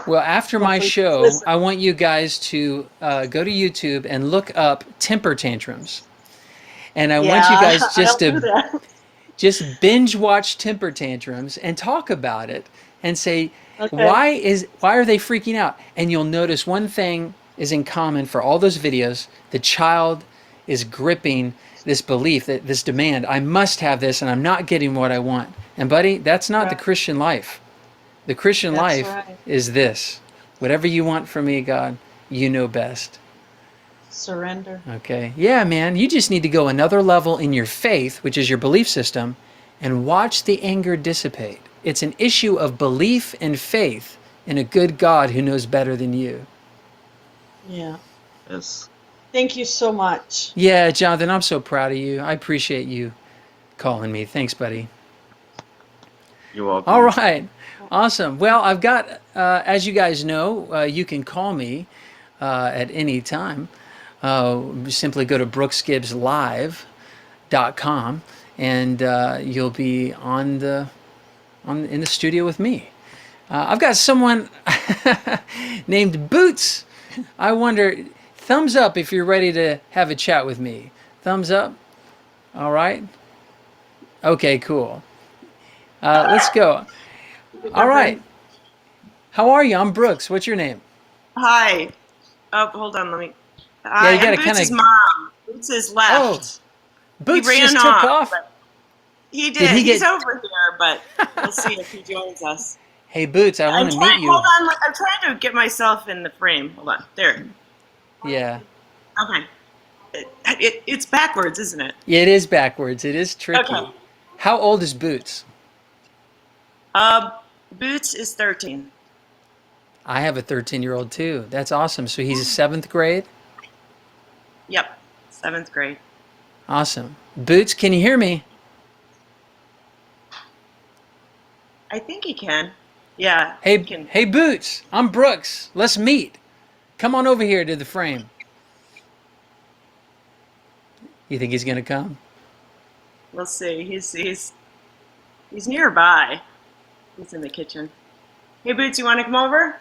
Well, after my hopefully show, listen. I want you guys to go to YouTube and look up temper tantrums. And I want you Yeah, guys I don't do that. just binge watch temper tantrums and talk about it and say, Okay. why are they freaking out? And you'll notice one thing is in common for all those videos. The child is gripping this belief, that this demand, I must have this and I'm not getting what I want. And buddy, that's not the Right. Christian life. The Christian That's life right. is this: whatever you want from me, God, you know best. Surrender. Okay. Yeah, man. You just need to go another level in your faith, which is your belief system, and watch the anger dissipate. It's an issue of belief and faith in a good God who knows better than you. Yeah. Yes. Thank you so much. Yeah, Jonathan, I'm so proud of you. I appreciate you calling me. Thanks, buddy. You're welcome. All right. Awesome. Well, I've got, as you guys know, you can call me at any time. Simply go to brooksgibbslive.com and you'll be in the studio with me. I've got someone named Boots. I wonder, thumbs up if you're ready to have a chat with me. Thumbs up. All right. Okay, cool. Let's go. All right. How are you? I'm Brooks. What's your name? Hi. Oh, hold on. Let me. Yeah, you gotta and Boots' kind of. mom. Boots is Oh, left. Boots he ran just took off. off. But he Did did. he He's get? over here, but we'll see if he joins us. Hey, Boots, I want I'm to meet trying. Hold you. on. I'm trying to get myself in the frame. Hold on. There. Yeah. Okay. It's backwards, isn't it? Yeah, it is backwards. It is Okay. tricky. How old is Boots? Boots is 13. I have a 13-year-old too. That's awesome. So he's 7th grade? Yep. 7th grade. Awesome. Boots, can you hear me? I think he can. Yeah. Hey, He can. hey, Boots, I'm Brooks. Let's meet. Come on over here to the frame. You think he's going to come? We'll see. He's nearby. He's in the kitchen. Hey, Boots, you want to come over?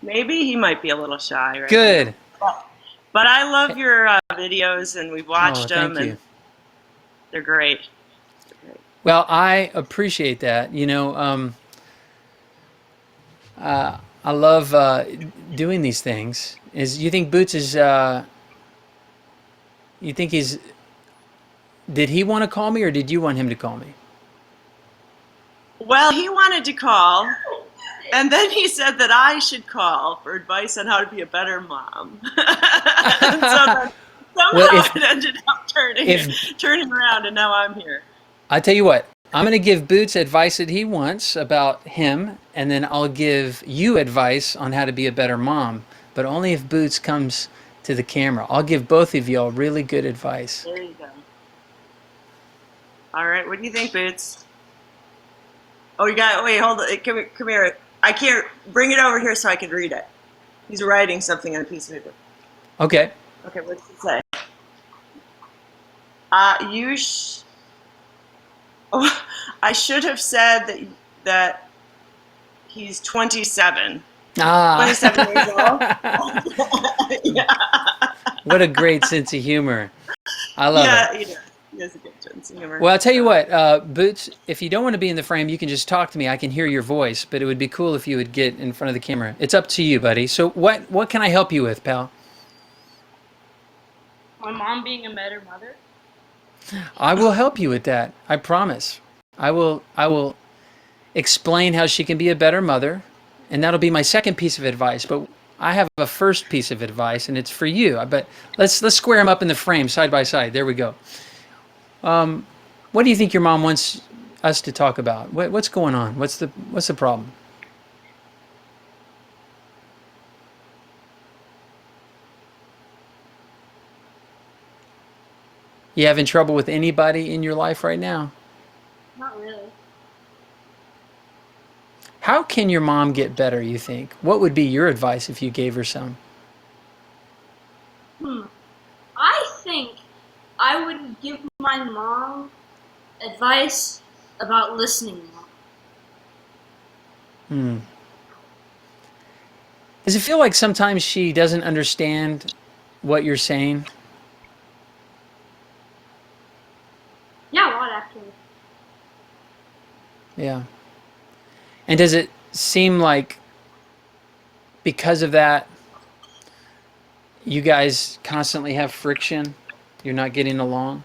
Maybe he might be a little shy right Good. now. But I love your videos, and we've watched them, thank you. and they're great. Well, I appreciate that. You know, I love doing these things. You think Boots is? You think he's? Did he want to call me, or did you want him to call me? Well, he wanted to call, and then he said that I should call for advice on how to be a better mom. And so then somehow it ended up turning around, and now I'm here. I tell you what, I'm going to give Boots advice that he wants about him, and then I'll give you advice on how to be a better mom, but only if Boots comes to the camera. I'll give both of y'all really good advice. There you go. All right, what do you think, Boots? Oh, wait, hold on. Come here. I can't bring it over here so I can read it. He's writing something on a piece of paper. Okay. Okay, what does it say? Oh, I should have said that he's 27. 27 years old. Yeah. What a great sense of humor. I love it. Yeah, he has a good sense of humor. Well, I'll tell you what, Boots, if you don't want to be in the frame, you can just talk to me. I can hear your voice, but it would be cool if you would get in front of the camera. It's up to you, buddy. So what can I help you with, pal? My mom being a better mother? I will help you with that. I promise. I will explain how she can be a better mother, and that'll be my second piece of advice. But I have a first piece of advice, and it's for you. But let's square them up in the frame side by side. There we go. What do you think your mom wants us to talk about? What's going on? What's the problem? You having trouble with anybody in your life right now? Not really. How can your mom get better, you think? What would be your advice if you gave her some? I think I would give my mom advice about listening more. Does it feel like sometimes she doesn't understand what you're saying? Yeah, a lot actually. Yeah. And does it seem like because of that, you guys constantly have friction? You're not getting along?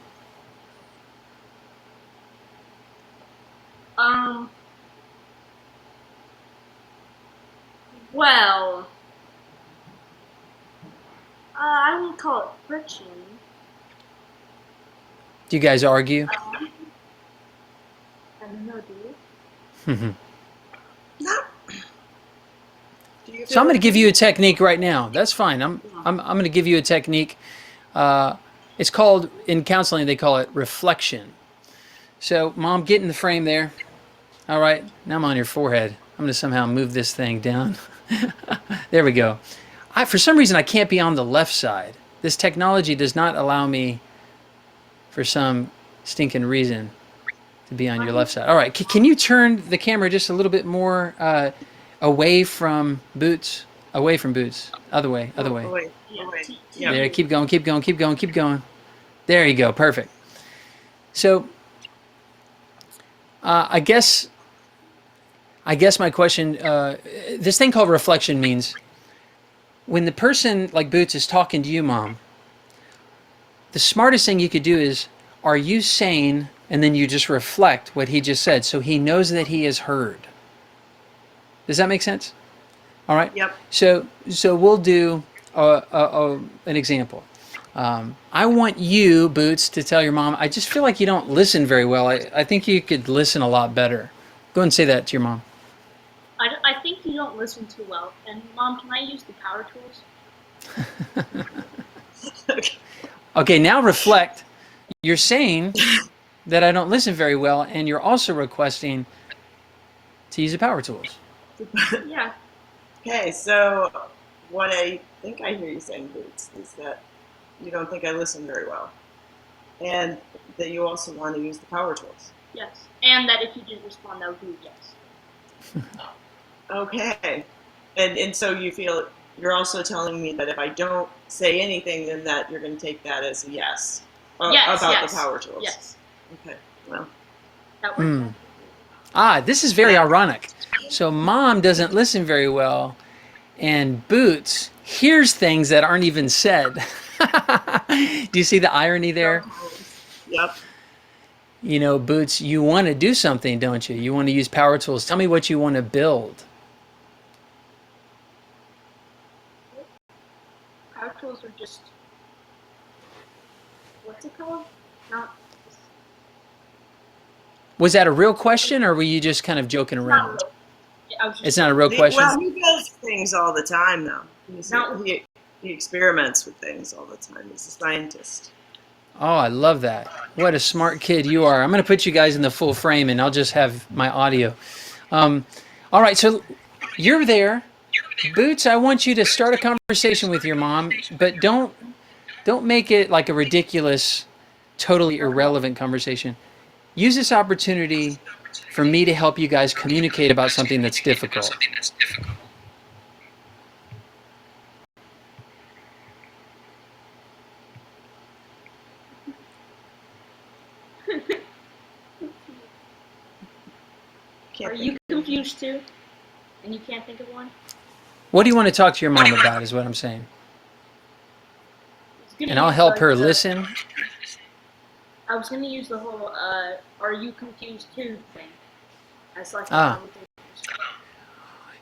Well, I wouldn't call it friction. Do you guys argue? I don't know, do you? No. So I'm going to give you a technique right now. That's fine. I'm going to give you a technique. It's called, in counseling, they call it reflection. So, Mom, get in the frame there. All right. Now I'm on your forehead. I'm going to somehow move this thing down. There we go. For some reason, I can't be on the left side. This technology does not allow me, for some stinking reason, to be on your left side. All right. Can you turn the camera just a little bit more away from Boots? Away from Boots. Other way. Away. Yeah. There, keep going. There you go. Perfect. So, I guess I guess my question, this thing called reflection means when the person like Boots is talking to you, Mom, the smartest thing you could do is, are you saying, and then you just reflect what he just said so he knows that he is heard. Does that make sense? All right. Yep. So we'll do an example. I want you, Boots, to tell your mom, I just feel like you don't listen very well. I think you could listen a lot better. Go and say that to your mom. I think you don't listen too well. And Mom, can I use the power tools? Okay, now reflect. You're saying that I don't listen very well, and you're also requesting to use the power tools. Yeah. Okay, so what I think I hear you saying, Boots, is that you don't think I listen very well. And that you also want to use the power tools. Yes. And that if you didn't respond, that would be a yes. Okay. And so you feel, you're also telling me that if I don't say anything, then that you're going to take that as a yes. Yes, about yes. the power tools. Yes. Okay, well. That works. This is very ironic. So Mom doesn't listen very well, and Boots hears things that aren't even said. Do you see the irony there? Yep. You know, Boots, you want to do something, don't you? You want to use power tools. Tell me what you want to build. Power tools are just, what's it called? Not. Was that a real question, or were you just kind of joking around? It's not a real question? Well, he does things all the time, though. He experiments with things all the time. He's a scientist. Oh, I love that. What a smart kid you are. I'm going to put you guys in the full frame, and I'll just have my audio. All right, so you're there. Boots, I want you to start a conversation with your mom, but don't make it like a ridiculous, totally irrelevant conversation. Use this opportunity for me to help you guys communicate about something that's difficult. Are you confused too? And you can't think of one? What do you want to talk to your mom about is what I'm saying. And I'll help her listen. I was going to use the whole, are you confused too thing. As like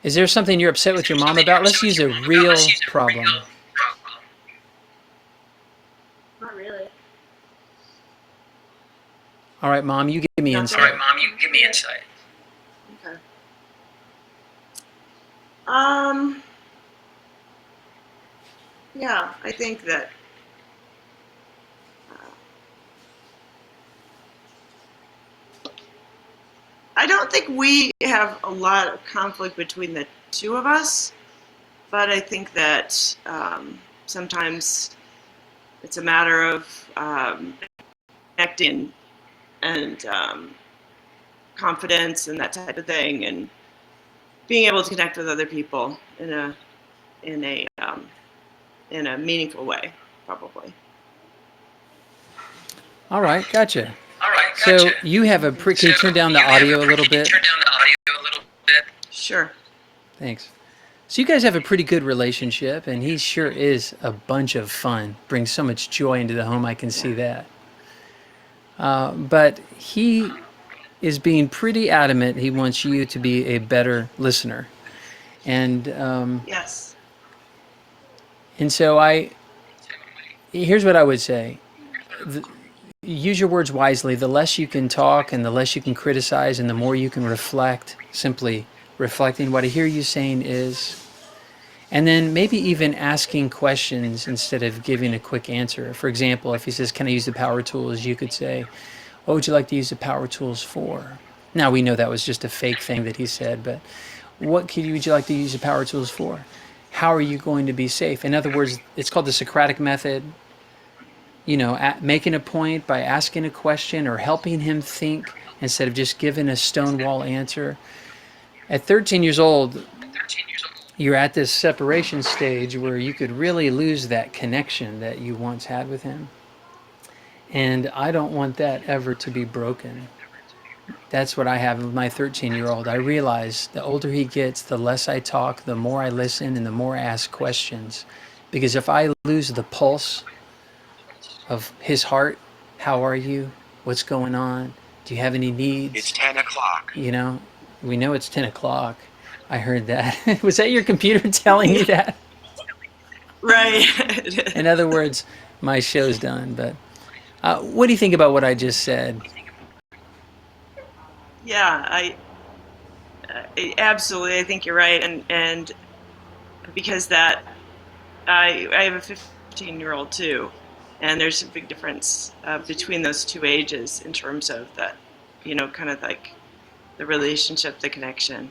Is there something you're upset with your mom about? Let's use a real problem. Not really. All right, Mom, you give me insight. Okay. Yeah, I think that I don't think we have a lot of conflict between the two of us, but I think that sometimes it's a matter of connecting and confidence and that type of thing, and being able to connect with other people in a meaningful way, probably. All right, gotcha. So you have a can you turn down the audio a little bit? Sure. Thanks. So you guys have a pretty good relationship, and he sure is a bunch of fun. Brings so much joy into the home, I can see that. But he is being pretty adamant. He wants you to be a better listener. And yes. And so here's what I would say. Use your words wisely. The less you can talk and the less you can criticize and the more you can reflect, simply reflecting what I hear you saying is, and then maybe even asking questions instead of giving a quick answer. For example, if he says, can I use the power tools? You could say, what would you like to use the power tools for? Now we know that was just a fake thing that he said, but would you like to use the power tools for? How are you going to be safe? In other words, it's called the Socratic method. You know, making a point by asking a question or helping him think instead of just giving a stonewall answer. At 13 years old, you're at this separation stage where you could really lose that connection that you once had with him. And I don't want that ever to be broken. That's what I have with my 13-year-old. I realize the older he gets, the less I talk, the more I listen, and the more I ask questions. Because if I lose the pulse of his heart, how are you? What's going on? Do you have any needs? It's 10 o'clock. You know, we know it's 10 o'clock. I heard that. Was that your computer telling you that? Right. In other words, my show's done. But what do you think about what I just said? Yeah, I absolutely. I think you're right, and because that I have a 15-year-old too, and there's a big difference between those two ages in terms of that, kind of like the relationship, the connection,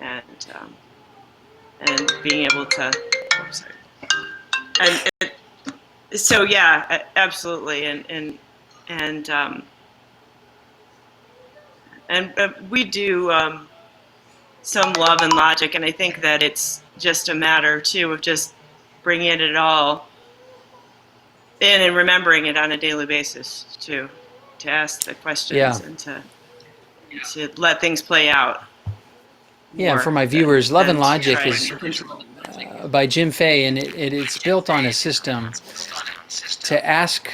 and being able to. Oh, sorry. And so yeah, absolutely, and we do some love and logic, and I think that it's just a matter too of just bringing it all in and remembering it on a daily basis to ask the questions and to let things play out. Yeah, for my viewers, Love and Logic is by Jim Fay, and it's built on a system to ask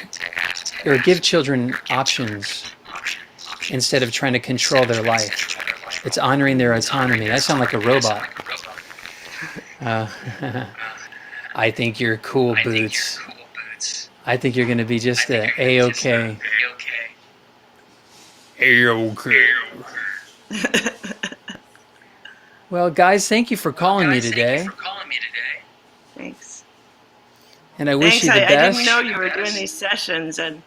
or give children options instead of trying to control their life. It's honoring their autonomy. I sound like a robot. I think you're cool, Boots. I think you're going to be just a A-OK. A-OK. Well, guys, thank you for calling me today. Thanks. And I wish you the best. I didn't know you were doing these sessions, and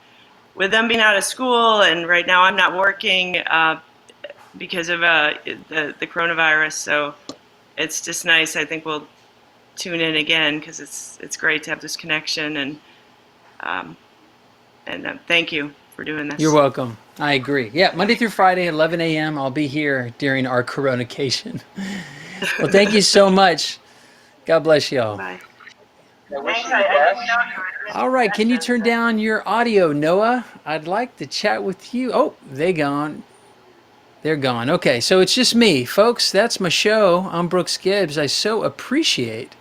with them being out of school, and right now I'm not working because of the coronavirus, so it's just nice. I think we'll tune in again because it's great to have this connection, and thank you for doing this. You're welcome. I agree. Yeah, Monday through Friday, 11 a.m. I'll be here during our Coronication. Well, thank you so much. God bless y'all. Bye. All right, can you turn down your audio, Noah? I'd like to chat with you. Oh, they're gone. They're gone. Okay, so it's just me, folks. That's my show. I'm Brooks Gibbs. I so appreciate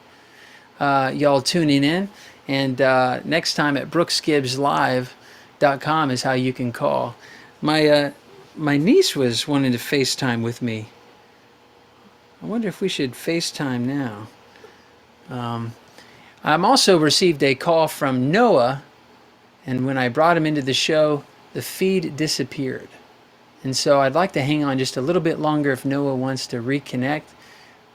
y'all tuning in. And next time at brooksgibbslive.com is how you can call. My niece was wanting to FaceTime with me. I wonder if we should FaceTime now. I'm also received a call from Noah, and when I brought him into the show, the feed disappeared. And so I'd like to hang on just a little bit longer if Noah wants to reconnect.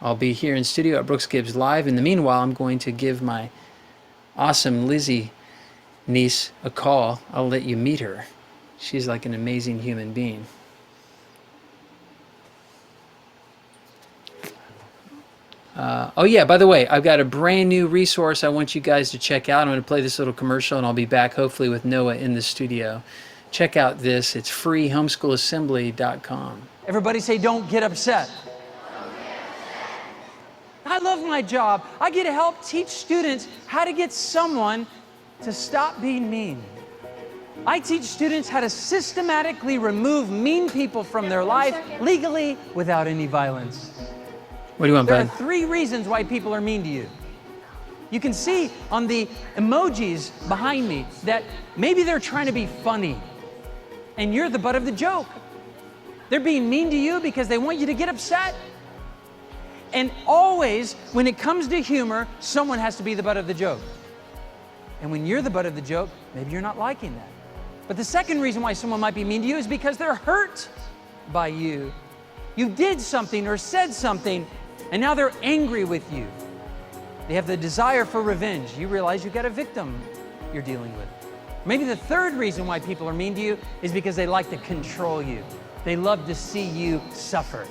I'll be here in studio at Brooks Gibbs Live. In the meanwhile, I'm going to give my awesome Lizzie niece a call. I'll let you meet her. She's like an amazing human being. Oh yeah, by the way, I've got a brand new resource I want you guys to check out. I'm going to play this little commercial and I'll be back hopefully with Noah in the studio. Check out this. It's free, homeschoolassembly.com. Everybody say, don't get upset. I love my job. I get to help teach students how to get someone to stop being mean. I teach students how to systematically remove mean people from their life legally without any violence. What do you want, bud? There are 3 reasons why people are mean to you. You can see on the emojis behind me that maybe they're trying to be funny and you're the butt of the joke. They're being mean to you because they want you to get upset. And always, when it comes to humor, someone has to be the butt of the joke. And when you're the butt of the joke, maybe you're not liking that. But the second reason why someone might be mean to you is because they're hurt by you. You did something or said something, and now they're angry with you. They have the desire for revenge. You realize you've got a victim you're dealing with. Maybe the third reason why people are mean to you is because they like to control you. They love to see you suffer.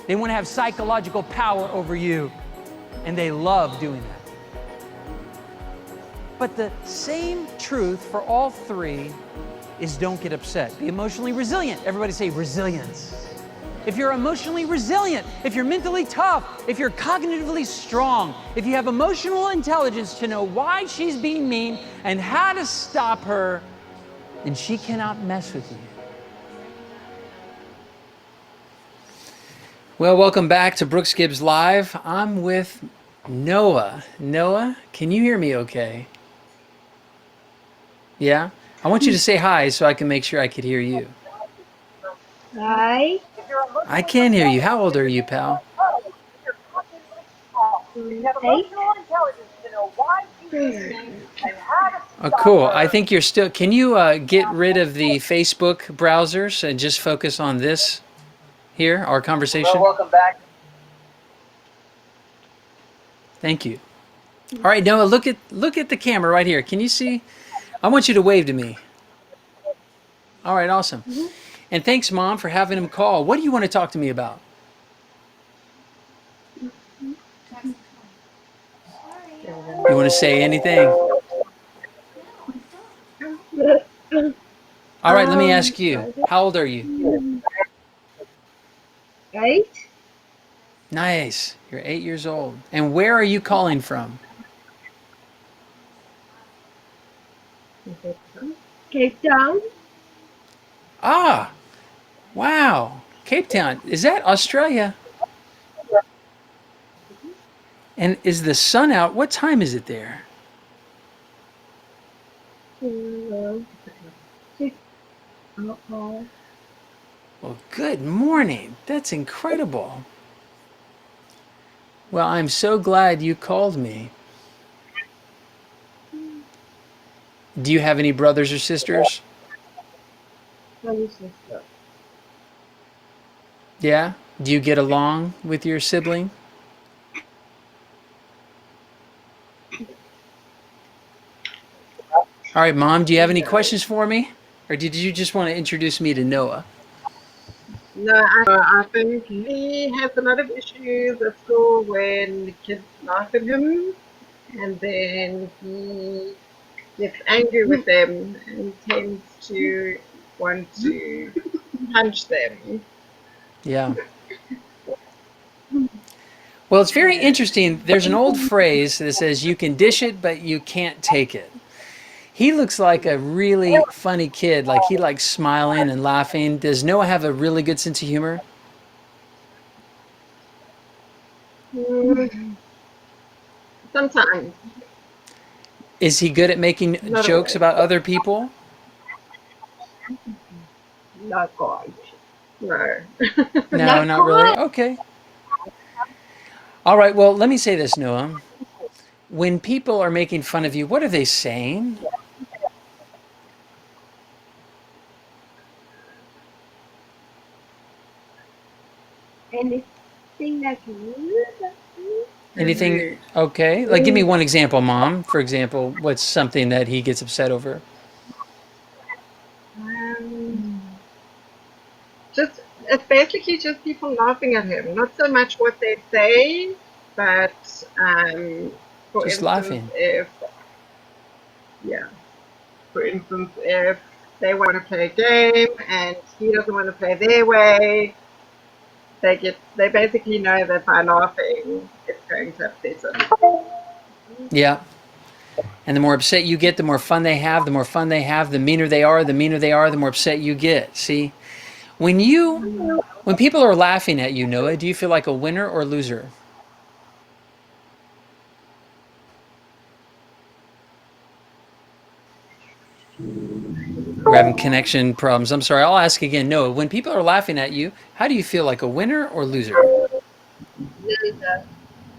They want to have psychological power over you, and they love doing that. But the same truth for all 3 is don't get upset. Be emotionally resilient. Everybody say resilience. If you're emotionally resilient, if you're mentally tough, if you're cognitively strong, if you have emotional intelligence to know why she's being mean and how to stop her, then she cannot mess with you. Well, welcome back to Brooks Gibbs Live. I'm with Noah. Noah, can you hear me okay? Yeah? I want you to say hi so I can make sure I could hear you. Hi. I can hear you. How old are you, pal? 8. Oh, cool. I think you're still... Can you get rid of the Facebook browsers and just focus on this here, our conversation? Well, welcome back. Thank you. All right, Noah, look at the camera right here. Can you see? I want you to wave to me. All right, awesome. And thanks, Mom, for having him call. What do you want to talk to me about? You want to say anything? All right, let me ask you. How old are you? 8. Nice. You're 8 years old. And where are you calling from? Cape Town. Ah, wow. Cape Town. Is that Australia? And is the sun out? What time is it there? 6. Well, good morning. That's incredible. Well, I'm so glad you called me. Do you have any brothers or sisters? Yeah? Do you get along with your sibling? All right, Mom, do you have any questions for me? Or did you just want to introduce me to Noah? No, I think he has a lot of issues at school when the kids laugh at him, and then he gets angry with them and tends to want to punch them. Yeah. Well, it's very interesting. There's an old phrase that says, you can dish it, but you can't take it. He looks like a really funny kid. Like he likes smiling and laughing. Does Noah have a really good sense of humor? Sometimes. Is he good at making jokes about other people? Not quite. No. No, not really. Okay. All right. Well, let me say this, Noah. When people are making fun of you, what are they saying? Anything that's weird. Anything? Okay. Like, give me one example, Mom. For example, what's something that he gets upset over? Just it's basically just people laughing at him. Not so much what they say, but for Just instance, laughing. For instance, if they want to play a game and he doesn't want to play their way, they basically know that by laughing it's going to upset them. Yeah. And the more upset you get, the more fun they have. The more fun they have, the meaner they are. The meaner they are, the more upset you get. See? When people are laughing at you, Noah, do you feel like a winner or loser? We're having connection problems. I'm sorry. I'll ask again. Noah, when people are laughing at you, how do you feel, like a winner or loser?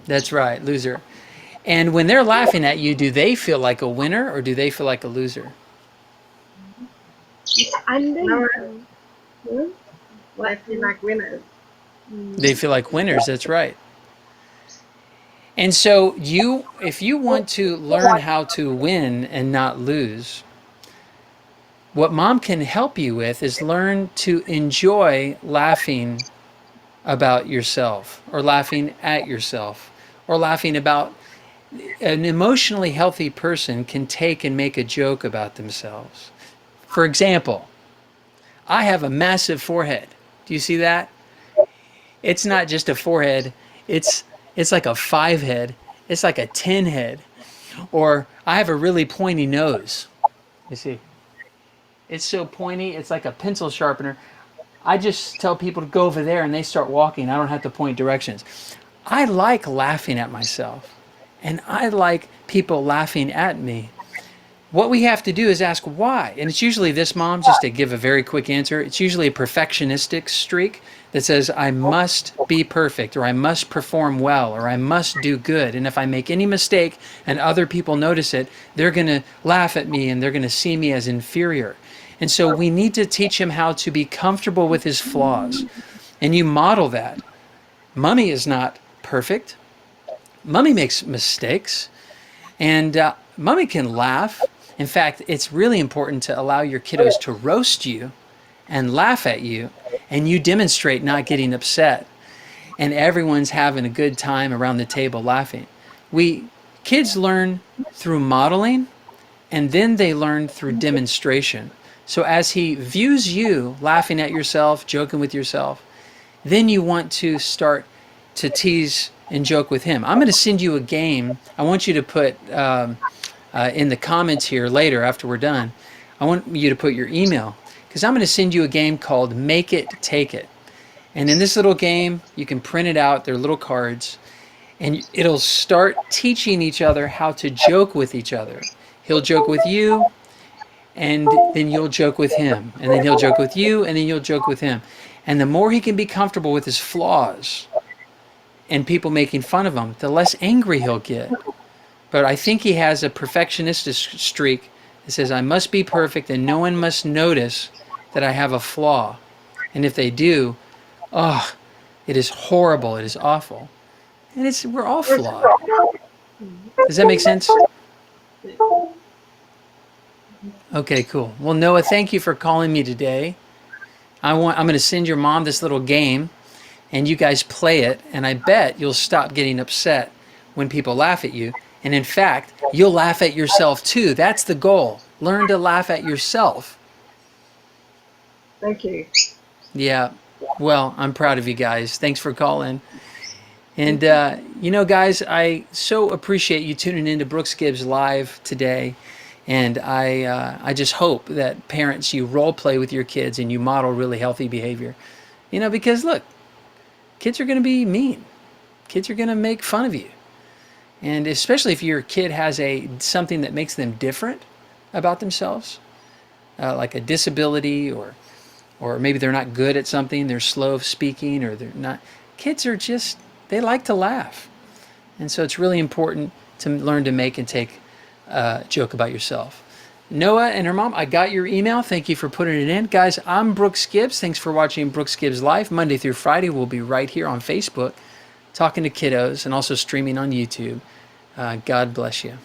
That's right, loser. And when they're laughing at you, do they feel like a winner or do they feel like a loser? I feel like winners. They feel like winners, that's right. And so if you want to learn how to win and not lose, what Mom can help you with is learn to enjoy laughing about yourself or laughing at yourself or laughing about. An emotionally healthy person can take and make a joke about themselves. For example, I have a massive forehead. Do you see that? It's not just a forehead. It's like a 5 head. It's like a 10 head. Or I have a really pointy nose. You see? It's so pointy, it's like a pencil sharpener. I just tell people to go over there and they start walking. I don't have to point directions. I like laughing at myself, and I like people laughing at me. What we have to do is ask why. And it's usually this, Mom, just to give a very quick answer. It's usually a perfectionistic streak that says, I must be perfect, or I must perform well, or I must do good. And if I make any mistake and other people notice it, they're going to laugh at me and they're going to see me as inferior. And so we need to teach him how to be comfortable with his flaws. And you model that. Mommy is not perfect. Mommy makes mistakes. And Mommy can laugh. In fact, it's really important to allow your kiddos to roast you and laugh at you, and you demonstrate not getting upset, and everyone's having a good time around the table laughing. Kids learn through modeling, and then they learn through demonstration. So as he views you laughing at yourself, joking with yourself, then you want to start to tease and joke with him. I'm going to send you a game. I want you to put in the comments here later after we're done, I want you to put your email, because I'm going to send you a game called Make It, Take It. And in this little game, you can print it out. They're little cards. And it'll start teaching each other how to joke with each other. He'll joke with you, and then you'll joke with him. And then he'll joke with you, and then you'll joke with him. And the more he can be comfortable with his flaws and people making fun of him, the less angry he'll get. But I think he has a perfectionist streak that says, I must be perfect and no one must notice that I have a flaw. And if they do, oh, it is horrible. It is awful. And we're all flawed. Does that make sense? Okay, cool. Well, Noah, thank you for calling me today. I'm going to send your mom this little game, and you guys play it, and I bet you'll stop getting upset when people laugh at you. And in fact, you'll laugh at yourself too. That's the goal. Learn to laugh at yourself. Thank you. Yeah. Well, I'm proud of you guys. Thanks for calling. And, guys, I so appreciate you tuning into Brooks Gibbs Live today. And I just hope that parents, you role play with your kids and you model really healthy behavior. Because look, kids are going to be mean. Kids are going to make fun of you. And especially if your kid has something that makes them different about themselves, like a disability, or maybe they're not good at something, they're slow of speaking, or they're not. Kids are they like to laugh. And so it's really important to learn to make and take a joke about yourself. Noah and her mom, I got your email. Thank you for putting it in. Guys, I'm Brooks Gibbs. Thanks for watching Brooks Gibbs Live. Monday through Friday, we'll be right here on Facebook, talking to kiddos and also streaming on YouTube. God bless you.